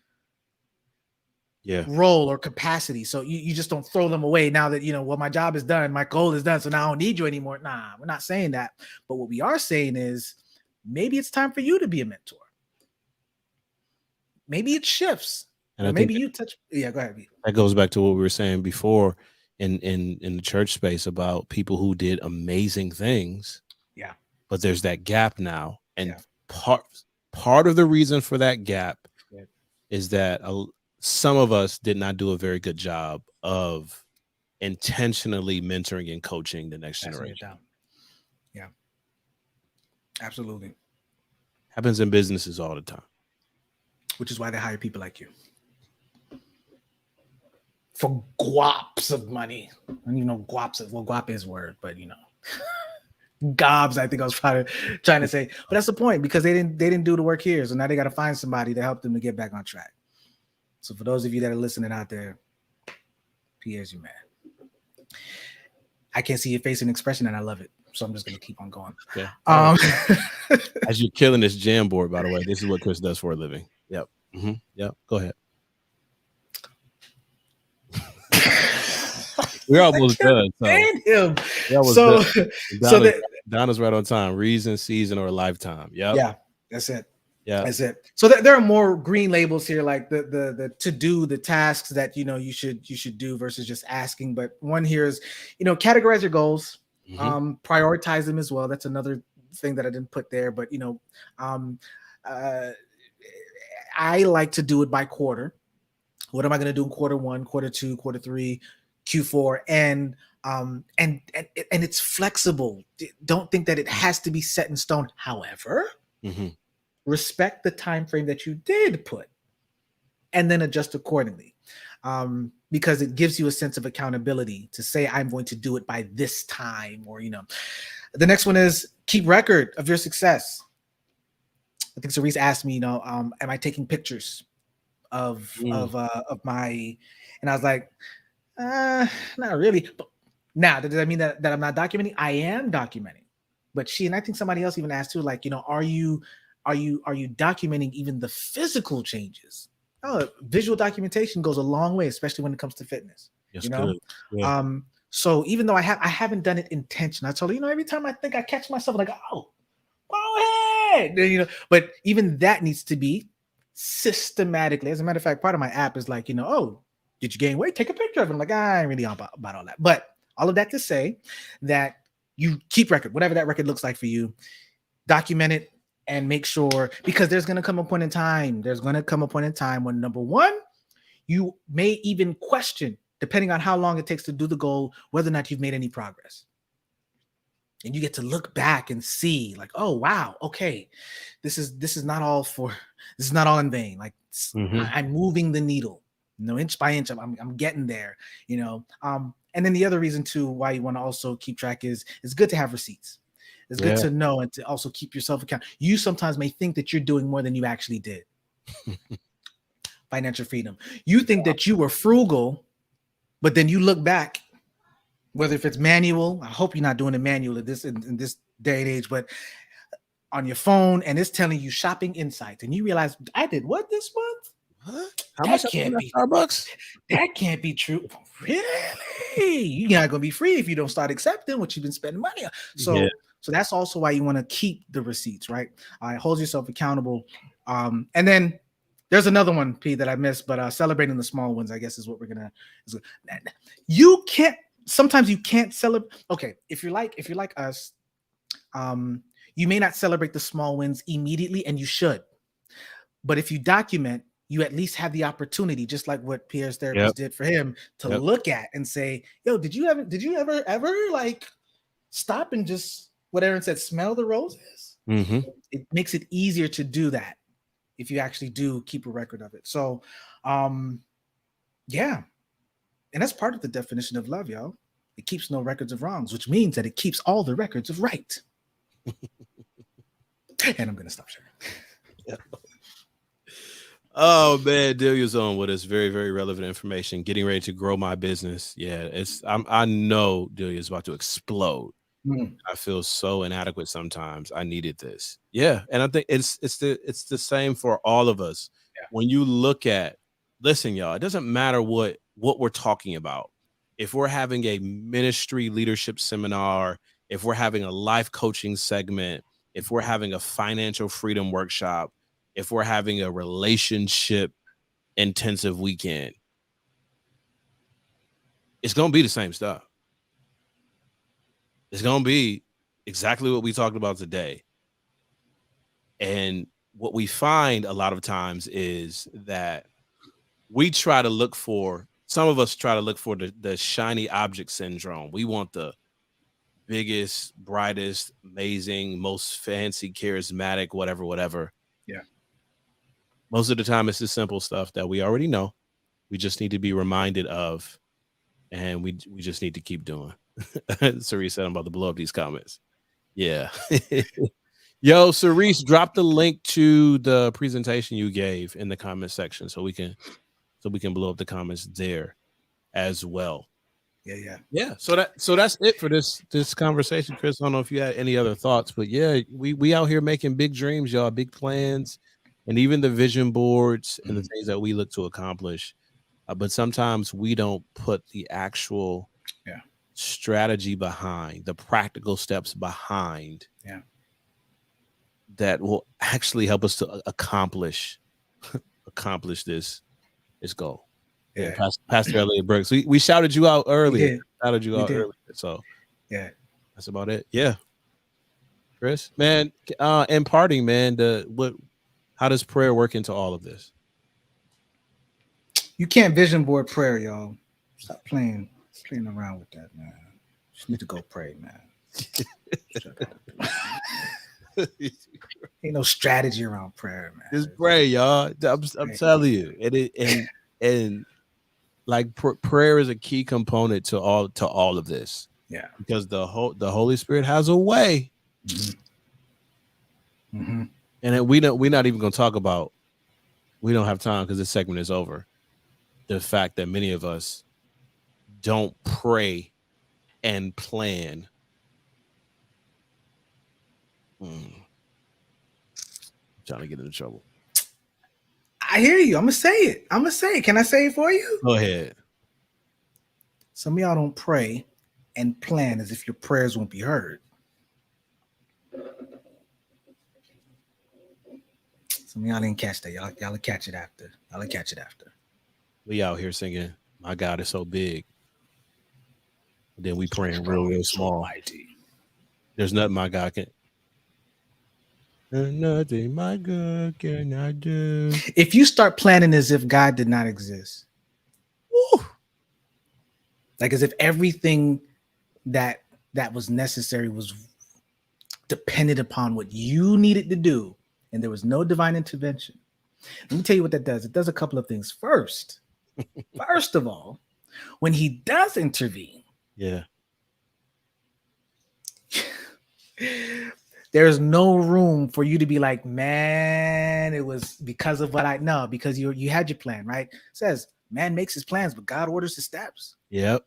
role or capacity. So you just don't throw them away now that, well, my job is done. My goal is done. So now I don't need you anymore. Nah, we're not saying that. But what we are saying is maybe it's time for you to be a mentor. Maybe it shifts. And maybe you touch. Yeah, go ahead. That goes back to what we were saying before in the church space about people who did amazing things. Yeah. But there's that gap now. And part of the reason for that gap is that some of us did not do a very good job of intentionally mentoring and coaching the next generation. Yeah. Absolutely. Happens in businesses all the time. Which is why they hire people like you. For guaps of money. I don't even know guap is word, but gobs, I think I was probably trying to say. But that's the point, because they didn't do the work here. So now they got to find somebody to help them to get back on track. So for those of you that are listening out there, Pierre's your man. I can't see your face and expression, and I love it. So I'm just going to keep on going. Yeah. As you're killing this Jamboard, by the way, this is what Chris does for a living. Yep. Mm-hmm. Yep. Go ahead. We're almost done. So Donna's right on time. Reason, season, or lifetime. Yep. Yeah, that's it. Yeah, that's it. So there are more green labels here, like the to do, the tasks that you should do versus just asking. But one here is, categorize your goals, prioritize them as well. That's another thing that I didn't put there. But I like to do it by quarter. What am I going to do in quarter one, quarter two, quarter three, Q4, and it's flexible. Don't think that it has to be set in stone. However, respect the time frame that you did put, and then adjust accordingly, because it gives you a sense of accountability to say, I'm going to do it by this time, or The next one is keep record of your success. I think Cerise asked me, am I taking pictures of my, and I was like, not really. But now, does that mean that I'm not documenting? I am documenting. But and I think somebody else even asked too, like, are you documenting even the physical changes? Oh, visual documentation goes a long way, especially when it comes to fitness. Yes, good. Yeah. So even though I haven't done it intentionally, I told you, every time I think I catch myself, like, oh, go ahead, but even that needs to be systematically. As a matter of fact, part of my app is like, oh, did you gain weight? Take a picture of it. I'm like, I ain't really about all that. But all of that to say that you keep record, whatever that record looks like for you, document it and make sure, because there's going to come a point in time. There's going to come a point in time when, number one, you may even question, depending on how long it takes to do the goal, whether or not you've made any progress. And you get to look back and see, like, oh wow, okay, this is not all in vain. Like I'm moving the needle, inch by inch. I'm getting there, And then the other reason too why you want to also keep track is it's good to have receipts. It's good to know and to also keep yourself account. You sometimes may think that you're doing more than you actually did. Financial freedom. You think that you were frugal, but then you look back, whether if it's manual, I hope you're not doing it manual in this day and age, but on your phone, and it's telling you shopping insights, and you realize I did what this month? What? How much can't be Starbucks? That can't be true. Really? You're not gonna be free if you don't start accepting what you've been spending money on. So that's also why you want to keep the receipts, right? Hold yourself accountable. And then there's another one, P, that I missed, but celebrating the small ones, I guess, is what we're gonna. You can't. Sometimes you can't celebrate. Okay, if you're like us, you may not celebrate the small wins immediately, and you should. But if you document, you at least have the opportunity, just like what Pierre's therapist did for him, to look at and say, "Yo, did you ever like stop and just what Aaron said, smell the roses?" It makes it easier to do that if you actually do keep a record of it. So, yeah. And that's part of the definition of love, y'all. It keeps no records of wrongs, which means that it keeps all the records of right. And I'm going to stop sharing. Oh man, Delia's on with us. Very, very relevant information. Getting ready to grow my business. Yeah, I know Delia's about to explode. I feel so inadequate sometimes. I needed this. Yeah, and I think it's the same for all of us. Yeah. When you look at, listen, y'all, it doesn't matter what we're talking about. If we're having a ministry leadership seminar, if we're having a life coaching segment, if we're having a financial freedom workshop, if we're having a relationship intensive weekend, it's going to be the same stuff. It's going to be exactly what we talked about today. And what we find a lot of times is that some of us try to look for the shiny object syndrome. We want the biggest, brightest, amazing, most fancy, charismatic, whatever. Yeah. Most of the time, it's the simple stuff that we already know. We just need to be reminded of, and we just need to keep doing. Cerise said I'm about to blow up these comments. Yeah. Yo, Cerise, drop the link to the presentation you gave in the comment section so we can blow up the comments there as well. Yeah. So that's it for this conversation, Chris. I don't know if you had any other thoughts, but yeah, we out here making big dreams, y'all, big plans, and even the vision boards and the things that we look to accomplish. But sometimes we don't put the actual strategy behind, the practical steps behind that will actually help us to accomplish this goal. Yeah, Pastor Elliot Brooks. We shouted you out earlier. So yeah, that's about it. Yeah, Chris, man, imparting, man. How does prayer work into all of this? You can't vision board prayer, y'all. Stop playing around with that, man. Just need to go pray, man. Ain't no strategy around prayer, man. Just pray, y'all. I'm telling you, and like prayer is a key component to all of this. Yeah, because the Holy Spirit has a way, and then we're not even going to talk about. We don't have time because this segment is over. The fact that many of us don't pray and plan. Trying to get into trouble. I hear you. I'm gonna say it. Can I say it for you? Go ahead. Some of y'all don't pray and plan as if your prayers won't be heard. Some of y'all didn't catch that. Y'all will catch it after. We out here singing, "My God is so big." And then we praying real small. There's nothing my God can. There's nothing my God cannot do. If you start planning as if God did not exist, Woo. Like as if everything that was necessary was dependent upon what you needed to do, and there was no divine intervention. Let me tell you what that does. It does a couple of things. First of all, when he does intervene, Yeah. there's no room for you to be like, man, it was because of what I know, because you had your plan, right? It says man makes his plans, but God orders his steps. Yep.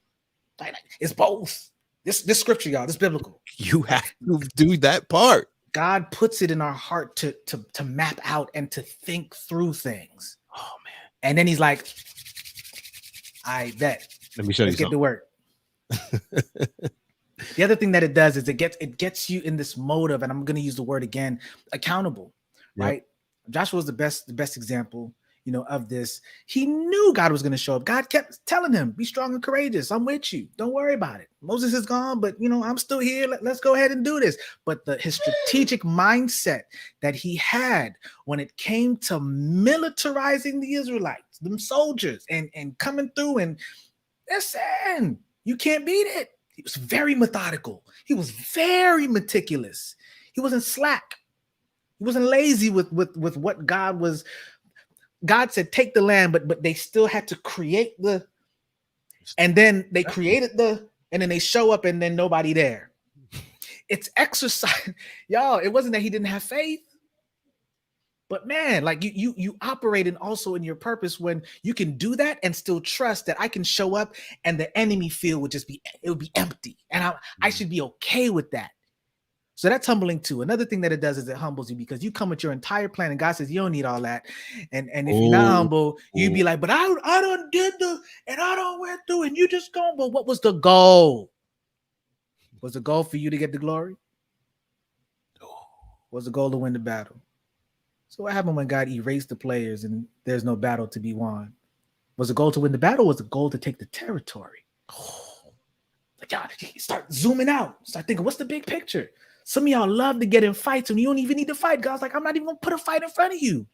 Like, it's both. This scripture, y'all, this biblical. You have to do that part. God puts it in our heart to map out and to think through things. Oh man. And then he's like, I bet. Let me show Let's you get to work. The other thing that it does is it gets you in this mode of, and I'm going to use the word again, accountable, Yep. right? Joshua was the best example, of this. He knew God was going to show up. God kept telling him, be strong and courageous. I'm with you. Don't worry about it. Moses is gone, but I'm still here. Let's go ahead and do this. But his strategic mindset that he had when it came to militarizing the Israelites, them soldiers, and coming through, and listen, you can't beat it. He was very methodical. He was very meticulous. He wasn't slack. He wasn't lazy with what God was. God said, take the land, but they still had to create and then they created and then they show up and then nobody there. It's exercise. Y'all, it wasn't that he didn't have faith. But man, like you operating also in your purpose when you can do that and still trust that I can show up and the enemy field would be empty. And I should be okay with that. So that's humbling too. Another thing that it does is it humbles you because you come with your entire plan and God says you don't need all that. And if you're not humble, you'd be like, but I done did and I don't went through and you just gone. But what was the goal? Was the goal for you to get the glory? Was the goal to win the battle? So what happened when God erased the players and there's no battle to be won? Was the goal to win the battle? Was the goal to take the territory? Like y'all start zooming out. Start thinking, what's the big picture? Some of y'all love to get in fights and you don't even need to fight. God's like, I'm not even gonna put a fight in front of you.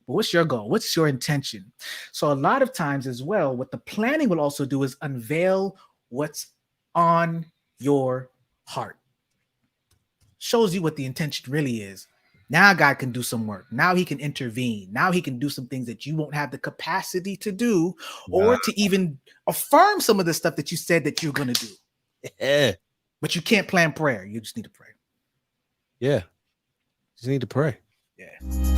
But what's your goal? What's your intention? So a lot of times as well, what the planning will also do is unveil what's on your heart. Shows you what the intention really is. Now God can do some work. Now he can intervene. Now he can do some things that you won't have the capacity to do or to even affirm some of the stuff that you said that you're going to do. Yeah. But you can't plan prayer. You just need to pray. Yeah. Just need to pray. Yeah.